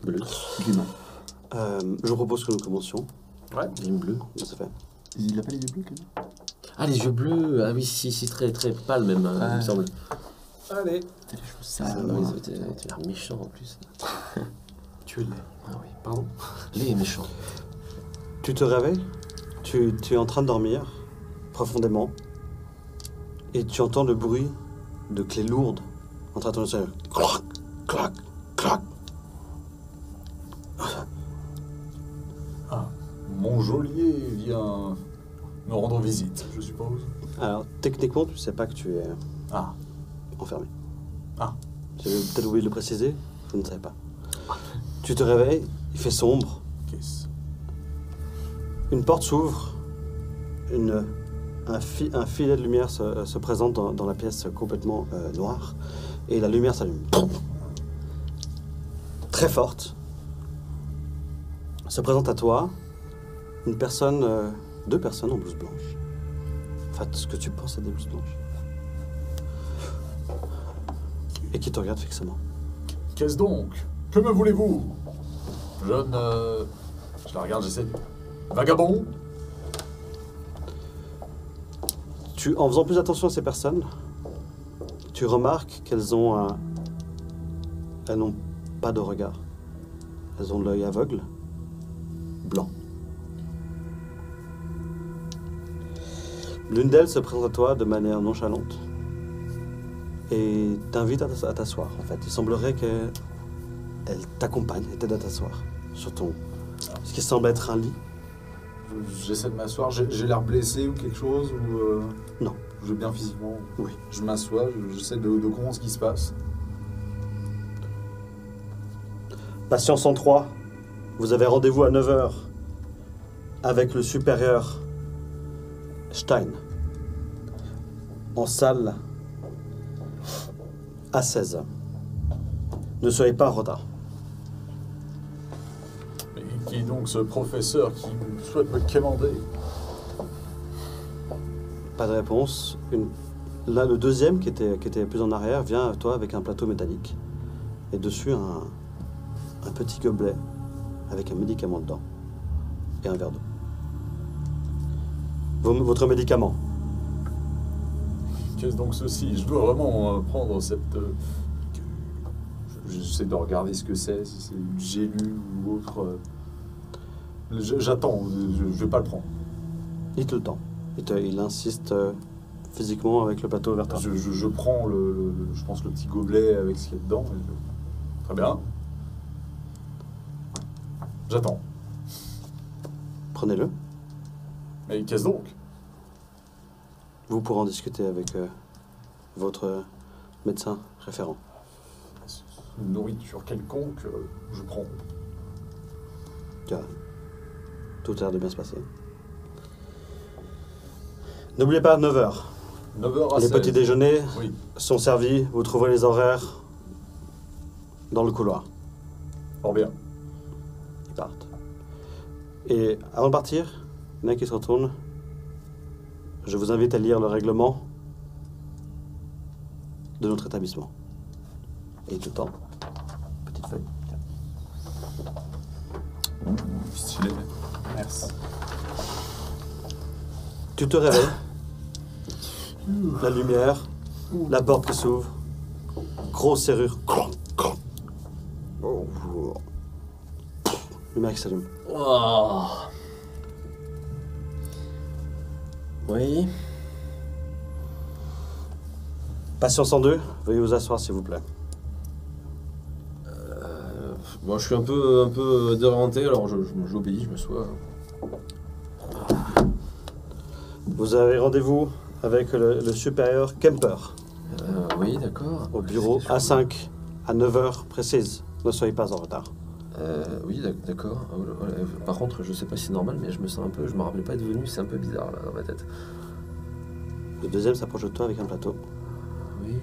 Bleu. Gaiement. Je vous propose que nous commencions. Ouais. Ligne bleue. Ça fait. Il a pas les yeux bleus, Clément? Ah, les yeux bleus. Ah oui, si, très pâle même, il me semble. Allez. T'as les cheveux Ah sales. oui, t'as l'air méchant en plus. Tu es laid. Ah oui. Pardon. Les méchants. Tu te réveilles. Tu es en train de dormir profondément. Et tu entends le bruit de clés lourdes en train de tourner sur le clac, clac, clac. Ah, mon geôlier vient me rendre visite, je suppose. Alors, techniquement, tu ne sais pas que tu es Ah, enfermé. Ah. J'avais peut-être oublié de le préciser, je ne savais pas. Tu te réveilles, il fait sombre, qu'est-ce? une porte s'ouvre, un filet de lumière se présente dans la pièce complètement noire, et la lumière s'allume. Très forte. Se présente à toi une personne, deux personnes en blouse blanche. Enfin, ce que tu penses être des blouses blanches. Et qui te regarde fixement. Qu'est-ce donc? Que me voulez-vous? Jeune... Je la regarde, j'essaie. Vagabond? En faisant plus attention à ces personnes, tu remarques qu'elles ont elles n'ont pas de regard. Elles ont l'œil aveugle, blanc. L'une d'elles se présente à toi de manière nonchalante et t'invite à t'asseoir. En fait, il semblerait qu'elle t'accompagne et t'aide à t'asseoir sur ce qui semble être un lit. J'essaie de m'asseoir. J'ai l'air blessé ou quelque chose ou Non. Je vais bien physiquement. Oui. Je m'assois, j'essaie de comprendre ce qui se passe. Patient 103, vous avez rendez-vous à 9h avec le supérieur Stein en salle à 16h. Ne soyez pas en retard. Et qui est donc ce professeur qui souhaite me quémander? Pas de réponse. Là, le deuxième, qui était plus en arrière, vient à toi avec un plateau métallique. Et dessus, un petit gobelet avec un médicament dedans. Et un verre d'eau. Votre médicament. Qu'est-ce donc ceci? Je dois vraiment prendre cette... J'essaie de regarder ce que c'est, si c'est une gélule ou autre. J'attends, je vais pas le prendre. Il te le tend. Il insiste physiquement avec le plateau vers toi. Je prends je pense le petit gobelet avec ce qu'il y a dedans. Très bien. J'attends. Prenez-le. Mais qu'est-ce donc? Vous pourrez en discuter avec votre médecin référent. Une nourriture quelconque, je prends. Car tout a l'air de bien se passer. N'oubliez pas, 9h. 9h à Les 16. petits déjeuners Oui. sont servis. Vous trouverez les horaires dans le couloir. Fort bien. Ils partent. Et avant de partir, il y en a un qui se retourne. Je vous invite à lire le règlement de notre établissement. Et tout le temps, petite feuille. Stylé. Merci. Tu te réveilles. La lumière, la porte qui s'ouvre, grosse serrure. Lumière qui s'allume. Oh. Oui. Patient 102, veuillez vous asseoir s'il vous plaît. Bon, je suis un peu désorienté, alors j'obéis, je m'assois. Vous avez rendez-vous avec le supérieur Kemper Oui, d'accord. au bureau A5 à 9h précise. Ne soyez pas en retard. Oui, d'accord. Par contre, je sais pas si c'est normal, mais je me sens je me rappelais pas être venu, c'est un peu bizarre là dans ma tête. Le deuxième s'approche de toi avec un plateau, Oui.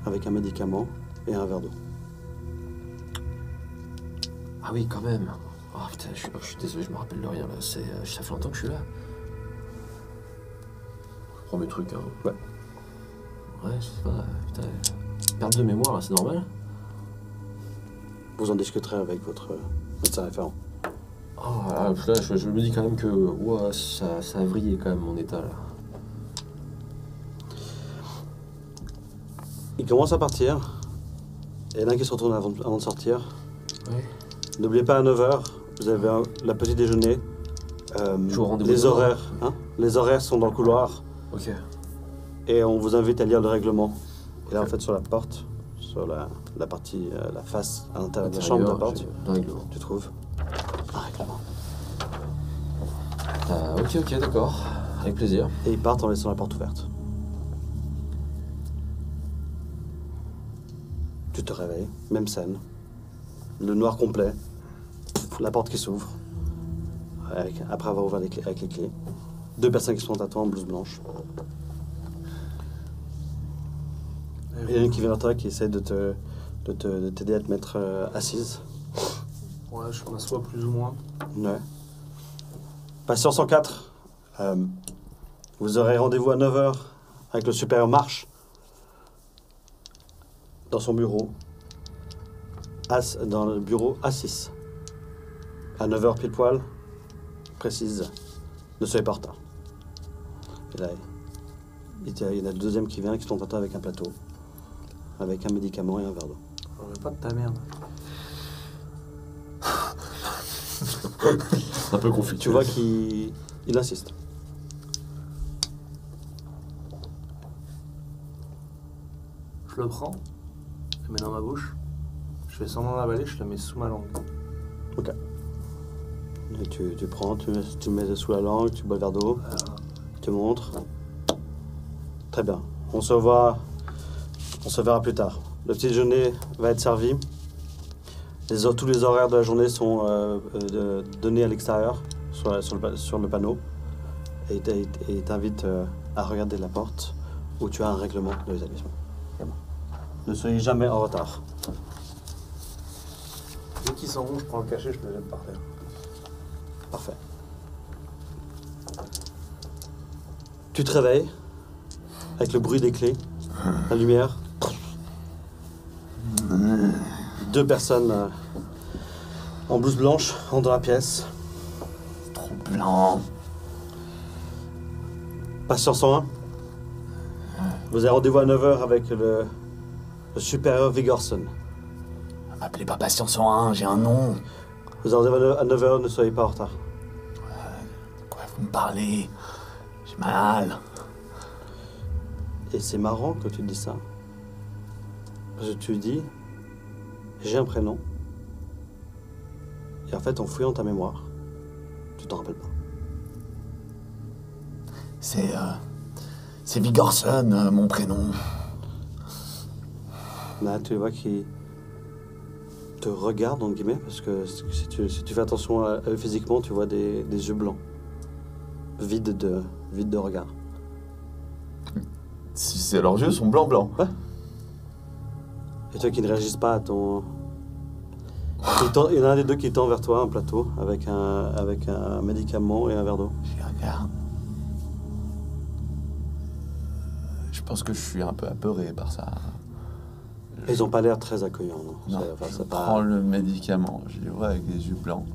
avec un médicament et un verre d'eau. Ah oui, quand même. Oh putain, je suis désolé, je me rappelle de rien là. Ça fait longtemps que je suis là. Je prends mes trucs, hein. Ouais. Ouais, je sais pas, putain. Perte de mémoire là, c'est normal? Vous en discuterez avec votre médecin référent. Ah, là, je me dis quand même que ouah, ça a vrillé quand même mon état là. Il commence à partir. Il y en a un qui se retourne avant de sortir. Ouais. N'oubliez pas à 9h, vous avez la petit déjeuner. Je vous rendez-vous Les demain. horaires, les horaires sont dans le couloir. Ok. Et on vous invite à lire le règlement. Et là, en fait, sur la porte, sur la partie, la face à l'intérieur de la chambre de la porte, Le règlement. tu trouves un règlement. Ah, ok, d'accord. Avec plaisir. Et ils partent en laissant la porte ouverte. Tu te réveilles, même scène. Le noir complet. La porte qui s'ouvre. Après avoir ouvert avec les clés. 2 personnes qui sont à toi en blouse blanche. Il y en a une qui vient vers toi qui essaie de t'aider à te mettre assise. Ouais, je m'assois plus ou moins. Ouais. Patient 104. Vous aurez rendez-vous à 9h avec le supérieur Marche. Dans son bureau. Dans le bureau A6. À 9h pile poil. Précise. Ne soyez pas en retard. Et là, il y en a le deuxième qui vient, qui sont à toi avec un plateau. Avec un médicament et un verre d'eau. J'aurais pas de ta merde. Un peu confus. Tu vois qu'il insiste. Je le prends, je le mets dans ma bouche, je fais semblant d'avaler, je le mets sous ma langue. Ok. Et tu prends, tu le mets sous la langue, tu bois le verre d'eau, tu montres. Très bien. On se verra plus tard. Le petit déjeuner va être servi. Tous les horaires de la journée sont donnés à l'extérieur, sur le panneau. Et il t'invite à regarder la porte où tu as un règlement de l'établissement. Ne soyez jamais en retard. Dès qu'ils s'en vont, je prends le cachet, je le jette par terre. Parfait. Tu te réveilles avec le bruit des clés, la lumière. 2 personnes en blouse blanche rentrent dans la pièce. Trop blanc. Patient 101. Vous avez rendez-vous à 9h avec le supérieur Vigorson. M'appelez pas Patient 101, j'ai un nom. Vous avez rendez-vous à 9h, ne soyez pas en retard. Quoi vous me parlez? J'ai mal. Et c'est marrant que tu dis ça. Parce que tu dis, j'ai un prénom. Et en fait, en fouillant ta mémoire, tu t'en rappelles pas. C'est Vigorson, mon prénom. Là, tu vois qu'il te regarde, entre guillemets, parce que si tu fais attention à eux physiquement, tu vois des yeux blancs, vides de regard. Si c'est leurs yeux sont blancs. Ouais. Et toi qui ne réagissent pas à ton... Il y en a un des deux qui tend vers toi un plateau avec un médicament et un verre d'eau. J'y regarde. Je pense que je suis un peu apeuré par ça. Ils n'ont pas l'air très accueillants, non? Non, je prends le médicament, je les vois avec des yeux blancs.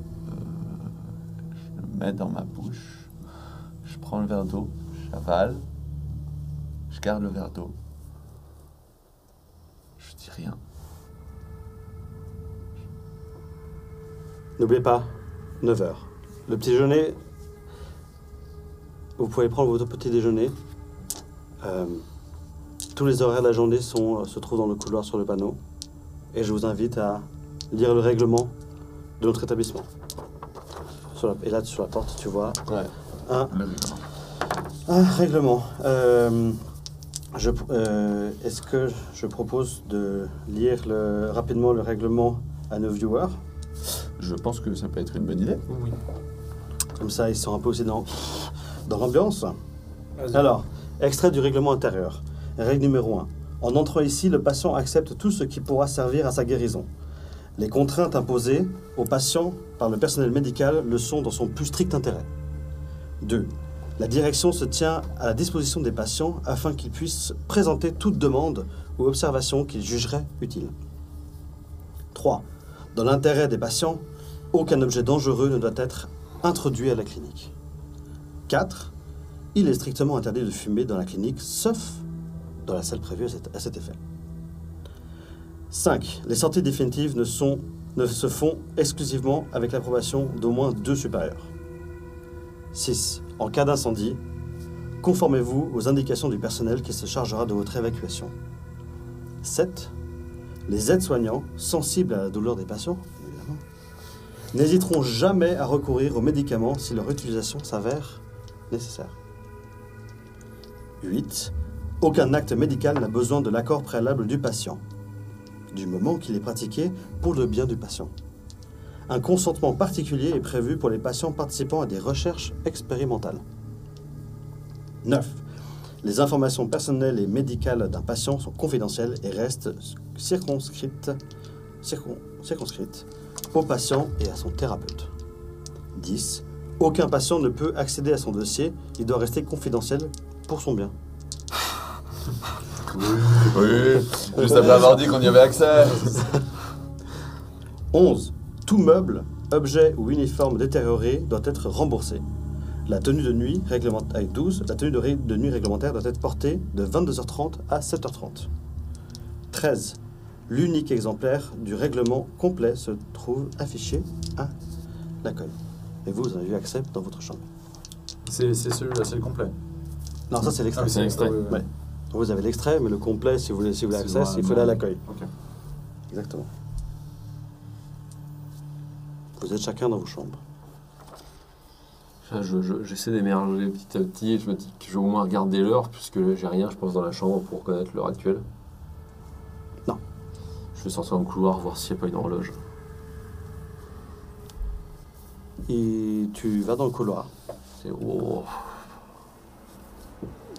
Je le mets dans ma bouche. Je prends le verre d'eau, j'avale. Je garde le verre d'eau. Je dis rien. N'oubliez pas, 9h. Le petit déjeuner, vous pouvez prendre votre petit déjeuner. Tous les horaires de la journée se trouvent dans le couloir sur le panneau. Et je vous invite à lire le règlement de notre établissement. Et là, sur la porte, tu vois Ouais. un règlement. Est-ce que je propose de lire rapidement le règlement à nos viewers? Je pense que ça peut être une bonne idée. Oui. Comme ça, ils sont un peu aussi dans l'ambiance. Vas-y. Alors, extrait du règlement intérieur. Règle numéro 1. En entrant ici, le patient accepte tout ce qui pourra servir à sa guérison. Les contraintes imposées au patient par le personnel médical le sont dans son plus strict intérêt. 2. La direction se tient à la disposition des patients afin qu'ils puissent présenter toute demande ou observation qu'ils jugeraient utile. 3. Dans l'intérêt des patients, aucun objet dangereux ne doit être introduit à la clinique. 4. Il est strictement interdit de fumer dans la clinique, sauf dans la salle prévue à cet effet. 5. Les sorties définitives ne se font exclusivement avec l'approbation d'au moins 2 supérieurs. 6. En cas d'incendie, conformez-vous aux indications du personnel qui se chargera de votre évacuation. 7. Les aides-soignants, sensibles à la douleur des patients, évidemment, n'hésiteront jamais à recourir aux médicaments si leur utilisation s'avère nécessaire. 8. Aucun acte médical n'a besoin de l'accord préalable du patient, du moment qu'il est pratiqué pour le bien du patient. Un consentement particulier est prévu pour les patients participant à des recherches expérimentales. 9. Les informations personnelles et médicales d'un patient sont confidentielles et restent circonscrites au patient et à son thérapeute. 10. Aucun patient ne peut accéder à son dossier, il doit rester confidentiel pour son bien. Oui, juste après avoir dit qu'on y avait accès. 11. Tout meuble, objet ou uniforme détérioré doit être remboursé. La tenue de nuit réglementaire 12. La tenue de nuit réglementaire doit être portée de 22h30 à 7h30. 13. L'unique exemplaire du règlement complet se trouve affiché à l'accueil. Et vous avez eu accès dans votre chambre. C'est celui-là, c'est le complet. Non, ça c'est l'extrait. Ah oui, c'est l'extrait. Ouais. Vous avez l'extrait, mais le complet, si vous voulez accès, il faut aller à l'accueil. Ok. Exactement. Vous êtes chacun dans vos chambres. Enfin, j'essaie d'émerger petit à petit et je me dis que je vais au moins regarder l'heure puisque j'ai rien, je pense, dans la chambre pour connaître l'heure actuelle. Non. Je vais sortir dans le couloir voir s'il n'y a pas une horloge. Et tu vas dans le couloir. C'est oh.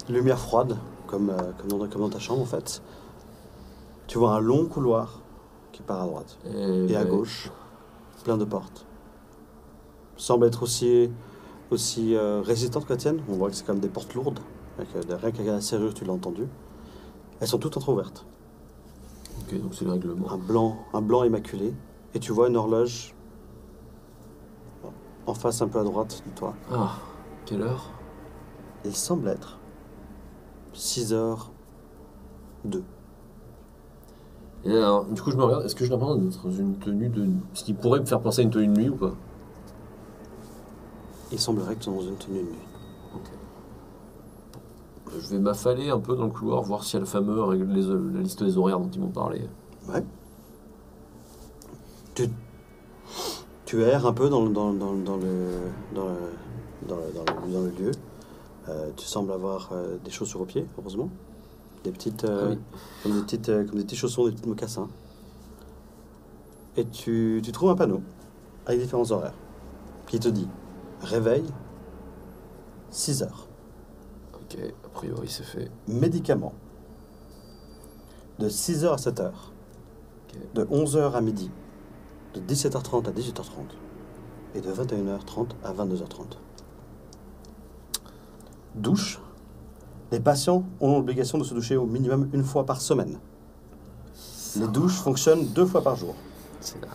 Lumière froide, comme dans ta chambre en fait. Tu vois un long couloir qui part à droite. Et à gauche, plein de portes. Semble être aussi résistante que la tienne. On voit que c'est comme des portes lourdes. Rien qu'à la serrure, tu l'as entendu. Elles sont toutes entrouvertes. Ok, donc c'est le règlement. Un blanc immaculé. Et tu vois une horloge en face un peu à droite de toi. Ah, quelle heure? Il semble être 6h02. Et alors, du coup, je me regarde, est-ce que je l'impression d'être dans une tenue de... Ce qui pourrait me faire penser à une tenue de nuit ou pas? Il semblerait que tu es dans une tenue de nuit. Ok. Je vais m'affaler un peu dans le couloir, voir s'il y a le fameux, la liste des horaires dont ils m'ont parlé. Ouais. Tu erres un peu dans le lieu. Tu sembles avoir des chaussures aux pieds, heureusement. Des petites, Oui. comme des petits chaussons, des petits mocassins. Et tu trouves un panneau avec différents horaires qui te dit réveil 6h. Ok, a priori c'est fait. Médicaments de 6h à 7h. Ok. De 11h à midi. De 17h30 à 18h30. Et de 21h30 à 22h30. Douche. Les patients ont l'obligation de se doucher au minimum une fois par semaine. Les douches fonctionnent 2 fois par jour. C'est là.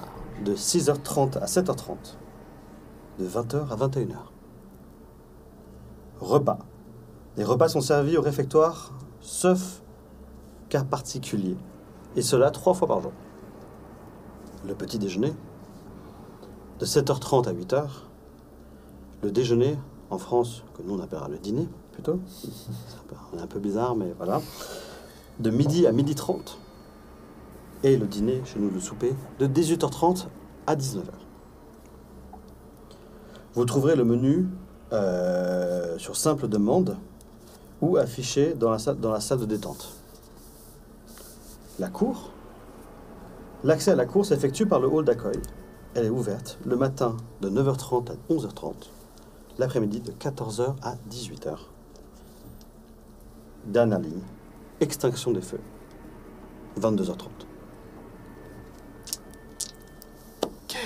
De 6h30 à 7h30. De 20h à 21h. Repas. Les repas sont servis au réfectoire, sauf cas particulier. Et cela 3 fois par jour. Le petit déjeuner. De 7h30 à 8h. Le déjeuner, en France, que nous on appellera le dîner, plutôt. C'est un peu bizarre, mais voilà. De midi à 12h30. Et le dîner, chez nous le souper, de 18h30 à 19h. Vous trouverez le menu sur simple demande ou affiché dans la salle de détente. La cour. L'accès à la cour s'effectue par le hall d'accueil. Elle est ouverte le matin de 9h30 à 11h30, l'après-midi de 14h à 18h. Dernière ligne, extinction des feux, 22h30. Ok.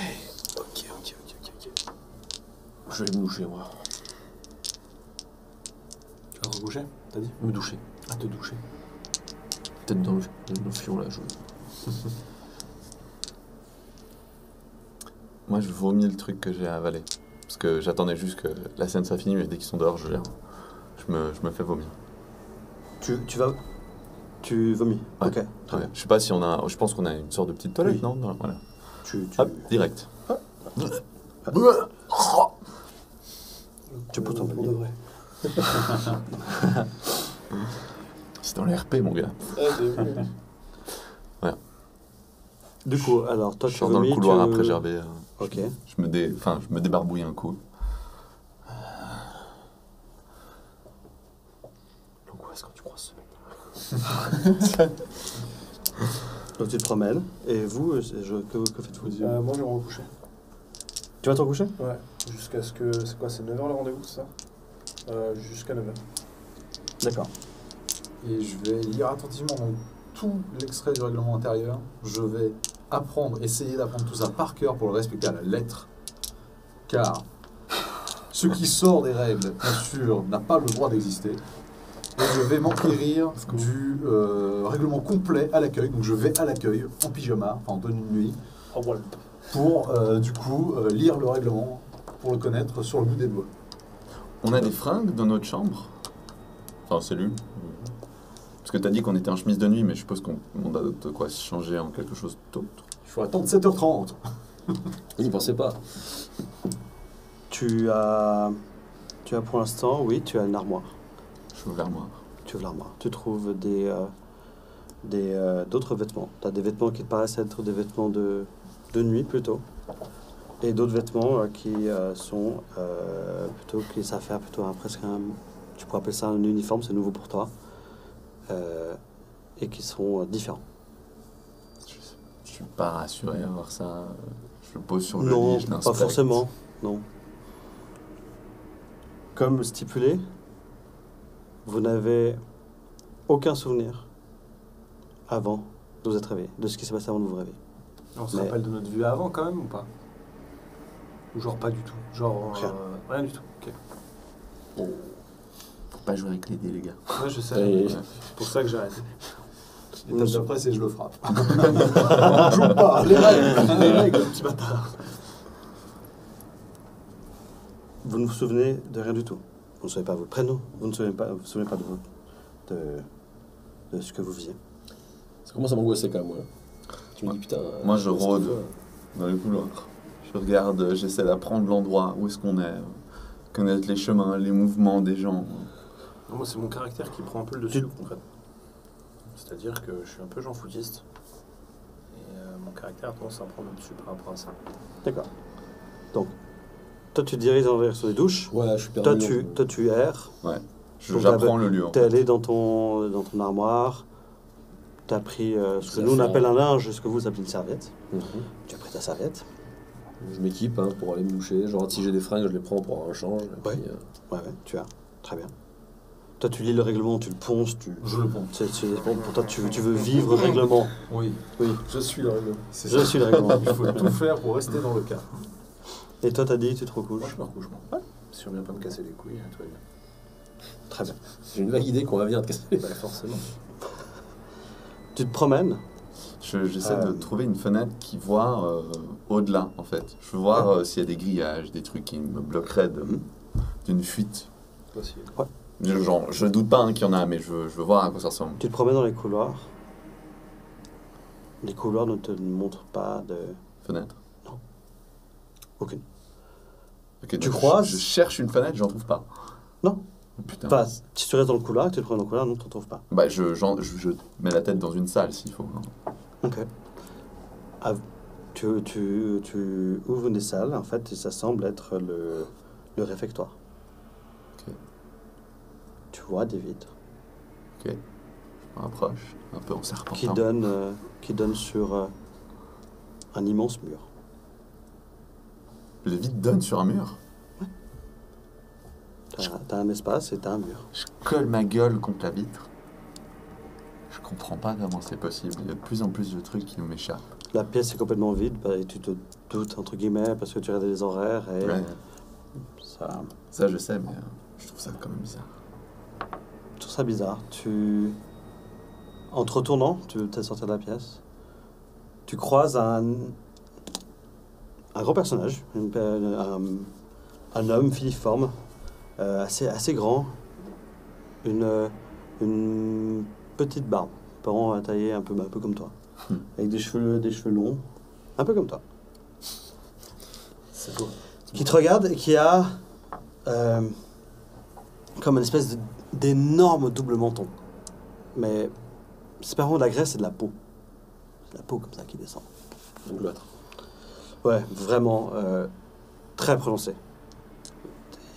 Je vais me doucher, moi. Tu vas rebouger, t'as dit? Me doucher. Ah, te doucher. Peut-être dans le fion, là. Moi, je vomis le truc que j'ai avalé. Parce que j'attendais juste que la scène soit finie, mais dès qu'ils sont dehors, je me fais vomir. Tu vomis. Ouais. Ok, très Ouais. bien. Je sais pas si on a... Je pense qu'on a une sorte de petite toilette, Oui. non? Voilà. Tu Hop, direct. peux t'en Pour de venir. vrai. C'est dans les RP, mon gars. Du coup, alors toi Je tu sors dans le vomis, couloir tu- après Gerbet. Ok. Je me débarbouille un coup. L'angoisse quand tu crois ça. Donc tu te promènes. Et vous, que faites-vous Moi, je vais me recoucher. Tu vas te recoucher? Ouais, jusqu'à ce que... C'est quoi, c'est 9h le rendez-vous, c'est ça Jusqu'à 9h. D'accord. Et je vais lire attentivement donc, tout l'extrait du règlement intérieur. Je vais essayer d'apprendre tout ça par cœur pour le respecter à la lettre. Car ce qui sort des règles, bien sûr, n'a pas le droit d'exister. Et je vais m'enquérir du règlement complet à l'accueil. Donc je vais à l'accueil en pyjama, enfin en tenue de nuit, Oh, voilà. pour du coup lire le règlement, pour le connaître sur le bout des doigts. On a des fringues dans notre chambre. Enfin, cellule. Parce que t'as dit qu'on était en chemise de nuit, mais je suppose qu'on a de quoi se changer en quelque chose d'autre. Il faut attendre 7h30. Il n'y pensait pas. Tu as pour l'instant, oui, tu as une armoire. Je suis ouvert moi. Tu ouvres l'armoire. Tu trouves d'autres vêtements. Tu as des vêtements qui te paraissent être des vêtements de nuit plutôt. Et d'autres vêtements qui sont plutôt, qui savent faire plutôt presque un, tu pourrais appeler ça un uniforme, c'est nouveau pour toi. Et qui sont différents. Je suis pas rassuré à voir ça. Je le pose sur le Non, lit, je pas l'inspecte. forcément, non. Comme stipulé, vous n'avez aucun souvenir avant de vous être réveillé, de ce qui s'est passé avant de vous réveiller. On se Mais- rappelle de notre vue avant quand même ou pas? Ou genre pas du tout? Genre rien du tout. Ok. Faut pas jouer avec les dés, les gars. Ouais, je sais. Et- C'est pour ça que j'ai arrêté. L'étape d'après, c'est je le frappe. On joue pas, les règles, petit bâtard. Vous ne vous souvenez de rien du tout. Vous ne savez pas votre prénom, vous ne vous souvenez pas de ce que vous faisiez. Ça commence à m'angoisser quand même, moi. Tu me dis, putain. Moi, je qu'est-ce rôde qu'il faut, dans les couloirs. Je regarde, j'essaie d'apprendre l'endroit, où est-ce qu'on est, connaître les chemins, les mouvements des gens. Non, moi, c'est mon caractère qui prend un peu le dessus, concrètement. C'est-à-dire que je suis un peu Jean Foutiste. Et mon caractère a tendance à prendre le dessus par rapport à ça. D'accord. Donc, toi tu te diriges en direction des douches. Ouais, je suis perdu. Toi tu erres. J'apprends le lieu. en T'es fait. allé dans ton armoire. T'as pris ce que Ça nous on fait appelle un- un linge, ce que vous appelez une serviette. Mhm. Tu as pris ta serviette. Je m'équipe pour aller me doucher. Genre, si j'ai des fringues, je les prends pour avoir un change. Et Ouais. puis, Ouais, tu as. Très bien. Toi tu lis le règlement, tu le ponces, Je le ponce. pour toi tu veux vivre le règlement. Oui, Oui, je suis le règlement. C'est je ça. suis le règlement. Il faut tout faire pour rester dans le cadre. Et toi t'as dit tu te recouches. Moi, je me recouche. Si on vient pas me casser les couilles, tout va bien. Très bien. j'ai une vague idée qu'on va venir te casser. Bah, forcément. Tu te promènes. J'essaie de trouver une fenêtre qui voit au-delà, en fait. Je veux voir s'il y a des grillages, des trucs qui me bloqueraient d'une fuite. Possible. Genre, je doute pas qu'il y en a, mais je veux voir à quoi ça ressemble. Tu te promènes dans les couloirs. Les couloirs ne te montrent pas de Fenêtre. aucune. Ok, Tu donc croises je cherche une fenêtre, j'en trouve pas. Non. Oh, putain. Enfin, si tu restes dans le couloir, que tu te promènes dans le couloir, non, tu ne trouves pas. Bah, je mets la tête dans une salle s'il faut. hein. Ok. Ah, tu ouvres une des salles, en fait, et ça semble être le réfectoire. Ok. Tu vois des vitres Je me rapproche, un peu en serpentant. qui donnent sur un immense mur. Les vitres donnent sur un mur. T'as un espace et t'as un mur. Je colle ma gueule contre la vitre. Je comprends pas comment c'est possible. Il y a de plus en plus de trucs qui m'échappent. La pièce est complètement vide, et tu te doutes, entre guillemets, parce que tu regardes les horaires, et Ouais. ça... Ça, je sais, mais je trouve ça quand même bizarre. Je trouve ça bizarre. En te retournant, tu veux peut-être sortir de la pièce. Tu croises un un grand personnage, un homme filiforme, assez grand, une petite barbe, apparemment taillée un peu comme toi, avec des cheveux longs, un peu comme toi. C'est toi. Qui te regarde et qui a comme une espèce d'énorme double menton. Mais c'est pas vraiment de la graisse, c'est de la peau. C'est de la peau comme ça qui descend. Donc l'autre. Ouais, vraiment très prononcé.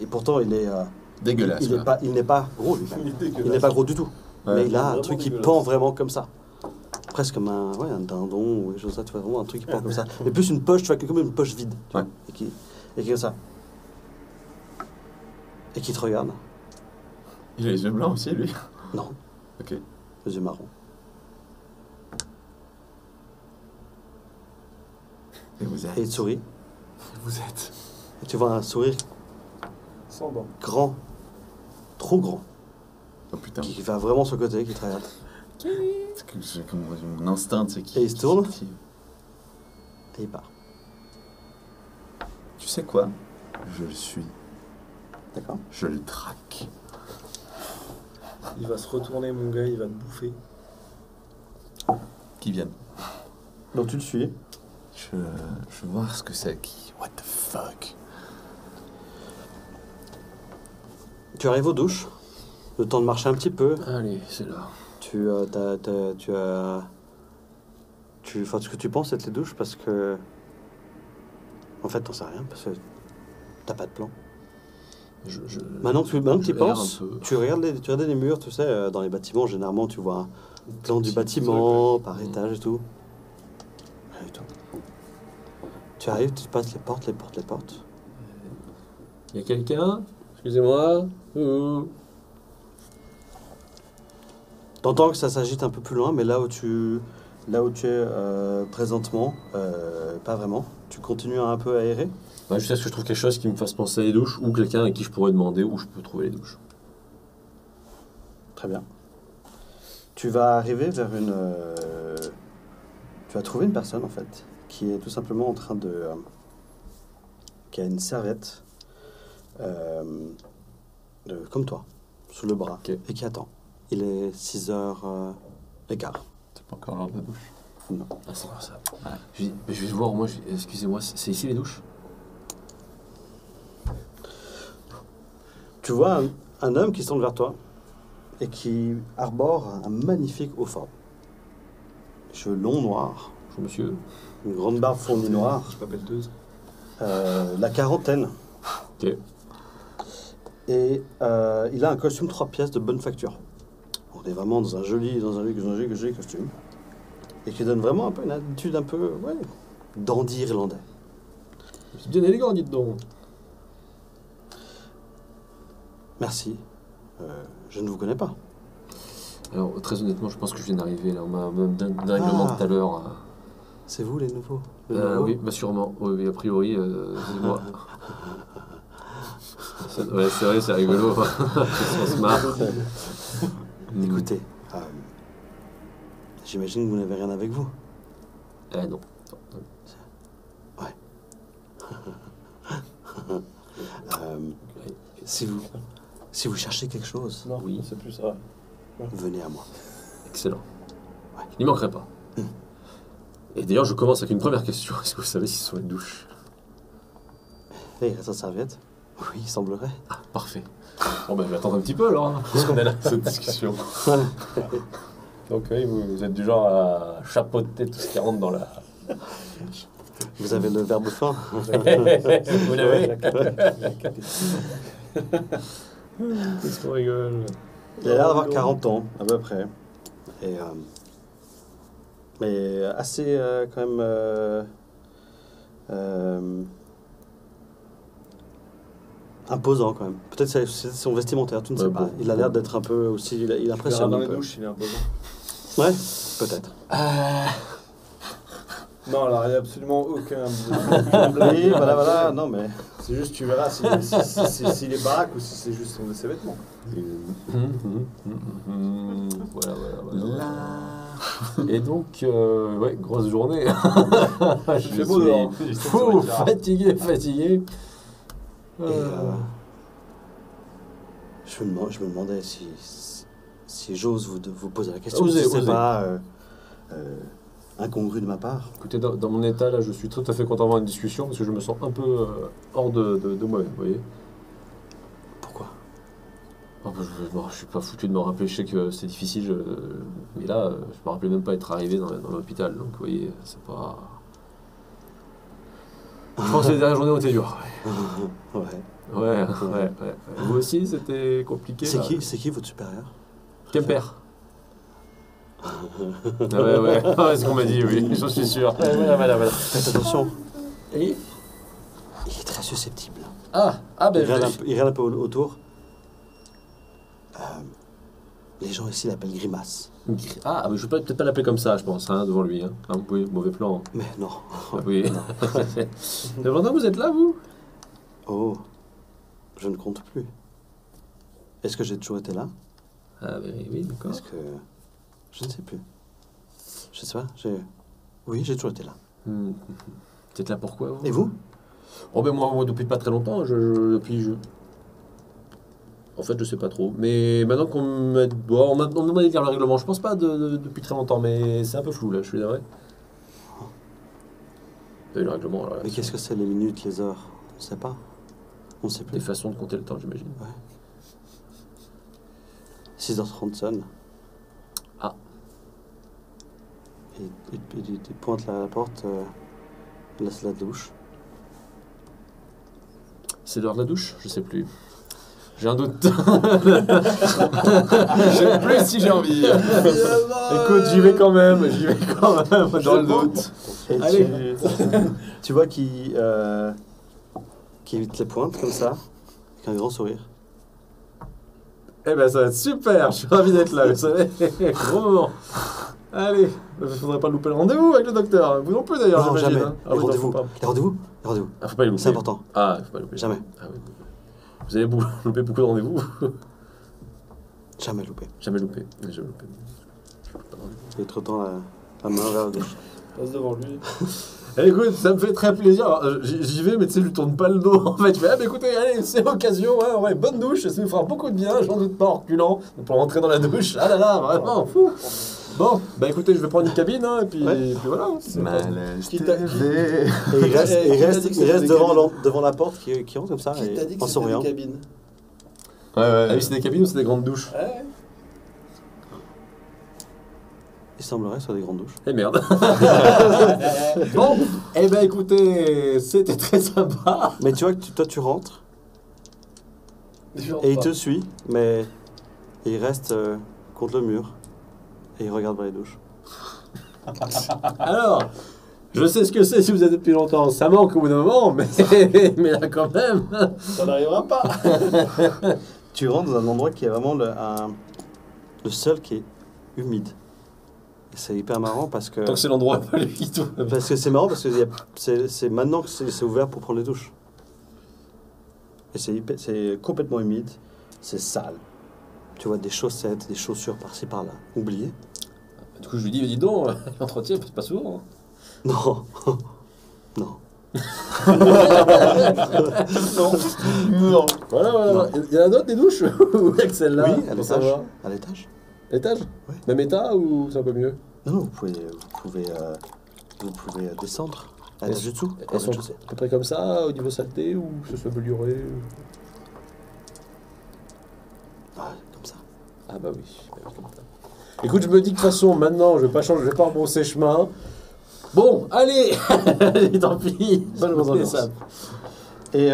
Et pourtant, il est Dégueulasse. il n'est pas gros lui-même. Il n'est pas gros du tout. Ouais. Mais il a un Vraiment truc qui dégueulasse. pend vraiment comme ça. Presque comme un dindon ou quelque chose comme ça. Tu vois vraiment un truc qui pend comme ça. Et plus une poche, tu vois, comme une poche vide. Tu vois, Ouais. et qui est comme ça. Et qui te regarde. Il a les yeux blancs aussi, lui. Non, Ok. les yeux marrons. Et vous Et êtes. il te sourit. Vous êtes. Et tu vois un sourire Sans dents. grand. Trop grand. Oh putain. Qui va vraiment sur le côté, qui te regarde. Parce que j'ai comme mon instinct, c'est qui. Et il se tourne. qui- Et il part. Tu sais quoi? Je le suis. D'accord. Je le traque. Il va se retourner, mon gars, il va te bouffer. Qui viennent. Donc tu le suis. Je veux voir ce que c'est qui. What the fuck? Tu arrives aux douches. Le temps de marcher un petit peu. Allez, c'est là. Enfin, ce que tu penses être les douches parce que. En fait, t'en sais rien parce que t'as pas de plan. Maintenant que tu y je erre penses, un peu. tu regardes les murs, tu sais, dans les bâtiments, généralement, tu vois un plan du bâtiment par étage et tout. Rien du tout. Tu arrives, tu passes les portes. Il y a quelqu'un? Excusez-moi. T'entends que ça s'agite un peu plus loin, mais là où tu es présentement, pas vraiment. Tu continues à un peu aérer. Bah, jusqu'à ce que je trouve quelque chose qui me fasse penser à les douches ou quelqu'un à qui je pourrais demander où je peux trouver les douches. Très bien. Tu vas arriver vers tu vas trouver une personne, en fait, qui est tout simplement en train de... qui a une serviette, comme toi, sous le bras, Ok. et qui attend. Il est 6h15. C'est pas encore l'heure de la douche. Non. Ah, c'est pour ça. Ouais. Je vais voir, moi, excusez-moi, c'est ici les douches? Tu vois un homme qui se tourne vers toi et qui arbore un magnifique haut forme. Cheveux longs noirs, Bonjour, monsieur. une grande barbe fournie noire, Je m'appelle Teuse. la quarantaine. Ok. Et il a un costume 3 pièces de bonne facture. On est vraiment dans un joli costume. Et qui donne vraiment un peu une attitude un peu, ouais, dandy irlandais. C'est bien élégant, dites donc. Merci. Je ne vous connais pas. Alors, très honnêtement, je pense que je viens d'arriver là. On m'a dérèglement tout à l'heure. C'est vous les nouveaux? Le nouveau Oui, bah sûrement. Oui, a priori, c'est moi. Ouais, c'est vrai, c'est rigolo. On se marre. Écoutez, j'imagine que vous n'avez rien avec vous. Non. Si vous cherchez quelque chose, Non, Oui. c'est plus ça. venez à moi. Excellent. Ouais. Il n'y manquerait pas. Et d'ailleurs, je commence avec une première question. Est-ce que vous savez si ce sont les douches? Et il reste une serviette? Oui, il semblerait. Ah, parfait. Bon, ben, je vais attendre un petit peu alors, parce qu'on est là, cette discussion. Donc, oui, vous êtes du genre à chapeauter tout ce qui rentre dans la. Vous avez le verbe fin? Vous l'avez? Qu'est-ce qu'on rigole? Il a l'air d'avoir 40 ans, à peu près. Et, mais assez, quand même... imposant, quand même. Peut-être c'est son vestimentaire, tu ne sais Ouais, pas. bon. Il a l'air d'être un peu aussi... Il impressionne dans un les peu. douches, il est imposant. Ouais, peut-être. Non, alors il n'y a absolument aucun. Oui, voilà, non mais... C'est juste, tu verras s'il est baraque ou si c'est juste ses vêtements. Voilà. La Et donc, ouais, grosse journée. Je fait beau dehors. fou, fatigué. Je me demandais si j'ose vous poser la question. Osez, si c'est osez. pas incongru de ma part. Écoutez, dans mon état, là, je suis tout à fait content d'avoir une discussion parce que je me sens un peu hors de moi-même, vous voyez. Pourquoi? Oh, bah, je suis pas foutu de me rappeler, je sais que c'est difficile, mais là, je me rappelais même pas être arrivé dans l'hôpital, donc vous voyez, c'est pas... Je pense que les dernières journées ont été dures. Ouais. Ouais. Vous aussi, c'était compliqué. C'est là. qui votre supérieur? Kemper. Ouais, c'est ce qu'on m'a dit, oui, je suis sûr. Voilà. Faites attention, Et... il est très susceptible. ben Il regarde un peu autour. Les gens ici l'appellent Grimace. Ah, mais je vais peut-être pas l'appeler comme ça, je pense, hein, devant lui. Hein. Oui, mauvais plan. Mais non. Ah, oui. Mais maintenant, vous êtes là, vous? Oh, je ne compte plus. Est-ce que j'ai toujours été là? Ah, oui, d'accord. Est-ce que... Je ne sais plus. Je sais pas, Oui, j'ai toujours été là. Vous êtes là pourquoi, vous? Et vous? Oh, ben moi, depuis pas très longtemps, En fait, je sais pas trop. Mais maintenant qu'on m'a on m'a demandé de lire le règlement, je pense pas depuis très longtemps, mais c'est un peu flou, là, je suis d'accord. Vous avez le règlement, alors là. Mais qu'est-ce que c'est les minutes, les heures? On ne sait pas. On ne sait Des plus. façons de compter le temps, j'imagine. 6h30 sonne. Ah. Et il pointe la porte, laisse la douche. C'est l'heure de la douche? Je sais plus. J'ai un doute. Je sais plus si j'ai envie. Écoute, j'y vais quand même, dans le doute. Et Allez. tu vois qu'il te les pointe comme ça, avec un grand sourire. Eh ben ça va être super, je suis ravi d'être là, vous savez. Gros moment. Allez, il faudrait pas louper le rendez-vous avec le docteur. Vous non plus d'ailleurs, Non, j'imagine. jamais. Hein. Ah, Les oui, non, rendez-vous. faut pas. Les rendez-vous. Ah, faut pas les louper. C'est important. Ah, faut pas les louper. Jamais. Ah, oui. Vous avez loupé beaucoup de rendez-vous? Jamais loupé. Jamais loupé. Jamais loupé. Il te retend la main vers la douche. Passe devant lui. Eh, écoute, ça me fait très plaisir. Alors, j'y vais, mais tu sais, je lui tourne pas le dos. En fait, je fais, ah, bah, écoutez, allez, c'est l'occasion, hein, ouais, bonne douche, ça nous fera beaucoup de bien, j'en doute pas, en reculant, pour rentrer dans la douche. Ah là là, vraiment, fou. Bon, bah écoutez, je vais prendre une cabine, hein, et puis, Ouais. et puis voilà. C'est Malaise Qui t'a- TV. Et il reste, Qui t'a dit que c'était des devant la porte qui rentre comme ça, Qui t'a dit que en c'était souriant. des cabines? Ouais. Ah oui, c'est des cabines ou c'est des grandes douches? Ouais. Il semblerait sur des grandes douches. Eh merde. Bon, eh ben écoutez, c'était très sympa. Mais tu vois que toi tu rentres et il te suit, mais il reste contre le mur et il regarde vers les douches. Alors, je sais ce que c'est si vous êtes depuis longtemps. Ça manque au bout d'un moment, mais là quand même. Ça n'arrivera pas. Tu rentres dans un endroit qui est vraiment le seul qui est humide. Et c'est hyper marrant parce que... Tant que c'est l'endroit pas lui tout. Parce que c'est marrant parce que c'est maintenant que c'est ouvert pour prendre les douches. Et c'est complètement humide, c'est sale. Tu vois des chaussettes, des chaussures par-ci par-là. Oubliées. Du coup, je lui dis, dis donc, l'entretien, c'est pas souvent. Non. Non. Non. Voilà. Il y en a d'autres des douches? Ou avec celle-là? Oui, à pour l'étage. savoir. À l'étage. L'étage? Ouais. Même état ou c'est un peu mieux? Non, vous pouvez descendre à l'étage du dessous. Elles sont à peu près comme ça, au niveau saleté, ou que ce soit amélioré? Ah, comme ça. Ah bah oui. Comme ça. Écoute, je me dis que de toute façon, maintenant, je vais pas changer, je vais pas rebrousser chemin. Bon, allez. Tant pis. Bonne ambiance. Ça. Et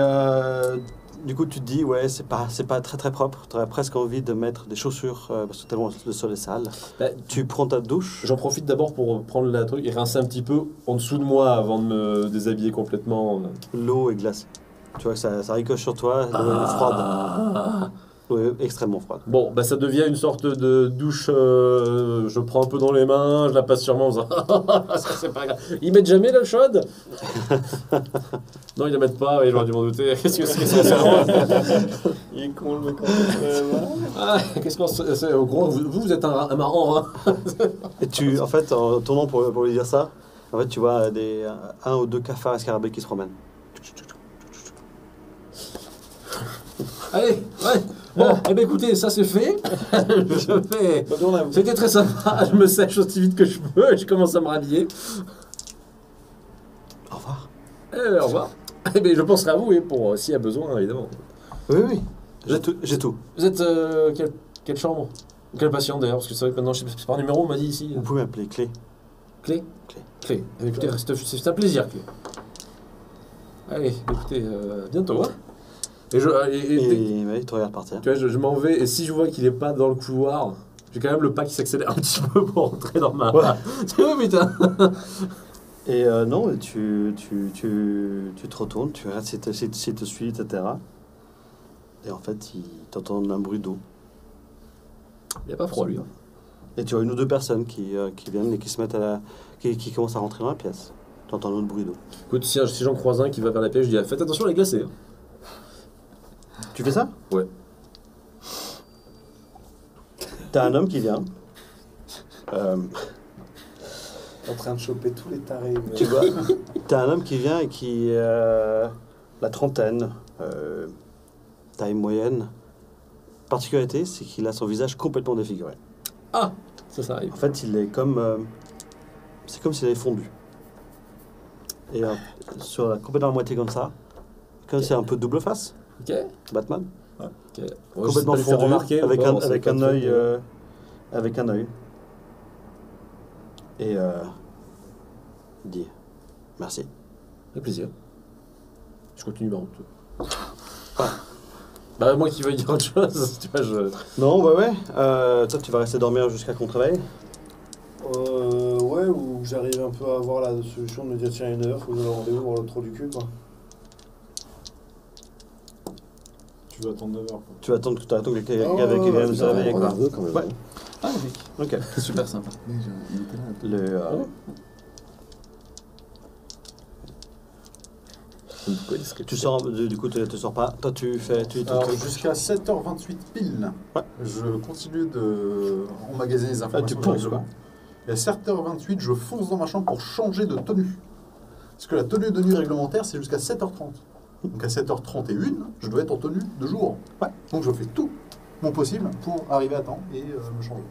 du coup, tu te dis, ouais, c'est pas très très propre. Tu aurais presque envie de mettre des chaussures parce que tellement le sol est sale. Bah, Tu prends ta douche. j'en profite d'abord pour prendre la truc et rincer un petit peu en dessous de moi avant de me déshabiller complètement. L'eau est glacée. Tu vois que ça ricoche sur toi, l'eau est froide. Oui, extrêmement froide. Bon, bah ça devient une sorte de douche. Je prends un peu dans les mains, je la passe sur moi en faisant ça c'est pas grave. Ils mettent jamais l'eau chaude? Non, ils la mettent pas, oui, j'aurais dû m'en douter. Qu'est-ce que c'est que ça? Il est con le mec. Qu'est-ce qu'on c'est au gros, vous êtes un marrant, hein? Et tu, en fait, en tournant pour lui dire ça, en fait, tu vois un ou deux cafards escarabées qui se promènent. Allez, ouais. Bon, eh ben écoutez, ça c'est fait. Je fais. Bonne journée à vous. C'était très sympa. Je me sèche aussi vite que je peux. Je commence à me rhabiller. Au revoir. Au revoir. Eh ben, je penserai à vous et pour s'il y a besoin, évidemment. Oui, oui. J'ai tout. Vous êtes quelle chambre? Quel patient d'ailleurs? Parce que c'est vrai que maintenant, c'est par numéro, on m'a dit ici. Vous pouvez m'appeler Clé. Clé? Clé. Clé. Eh bien, écoutez, c'est un plaisir, Clé. Allez, écoutez, bientôt, hein. Et Et il te regarde partir. tu vois, je m'en vais, et si je vois qu'il est pas dans le couloir, j'ai quand même le pas qui s'accélère un petit peu pour rentrer dans ma... Ouais. Tu vois, putain. Et non, tu te retournes, tu regardes s'il te suit, etc. Et en fait, il t'entend un bruit d'eau. Il a pas froid, lui. Hein. Et tu vois une ou deux personnes qui viennent et qui se mettent qui commencent à rentrer dans la pièce. Tu entends un autre bruit d'eau. Écoute, si j'en croise un qui va vers la pièce, je dis faites attention, elle est glacée. Hein. Tu fais ça? Ouais. T'as un homme qui vient. En train de choper tous les tarés. mais- Tu vois, t'as un homme qui vient et qui la trentaine, taille moyenne. Particularité, c'est qu'il a son visage complètement défiguré. Ah, ça arrive. En fait, il est comme, c'est comme s'il avait fondu. Et complètement à moitié comme ça, comme c'est un peu double face, Ok. Batman, Ok. Ouais, complètement je sais pas lui faire fondu, remarquer avec encore, c'est avec pas un trop œil, que- avec un œil. Et il dit merci. Avec plaisir. Je continue ma route. Bah, moi qui veux dire autre chose, tu vois, je... Non, ouais. Toi, tu vas rester dormir jusqu'à qu'on travaille. Ouais, ou j'arrive un peu à avoir la solution de me dire tiens, 1 heure, faut que je me rendez-vous pour le trou du cul, quoi. Tu vas attendre 9h. Tu vas attendre que quelqu'un qui Oh, vienne nous putain, réveiller, on quoi. a deux, quand même. Ouais. Ah, magique. Ok. Super sympa. Il était là. Le, tu sors, du coup, tu sors pas. Toi, tu fais. Alors, jusqu'à 7h28 pile, Ouais. je continue de emmagasiner les informations. tu du ponces, règlement. Et à 7h28, je fonce dans ma chambre pour changer de tenue. Parce que la tenue de nuit réglementaire, c'est jusqu'à 7h30. Donc à 7h31, je dois être en tenue de jour. Ouais. Donc je fais tout mon possible pour arriver à temps et me changer.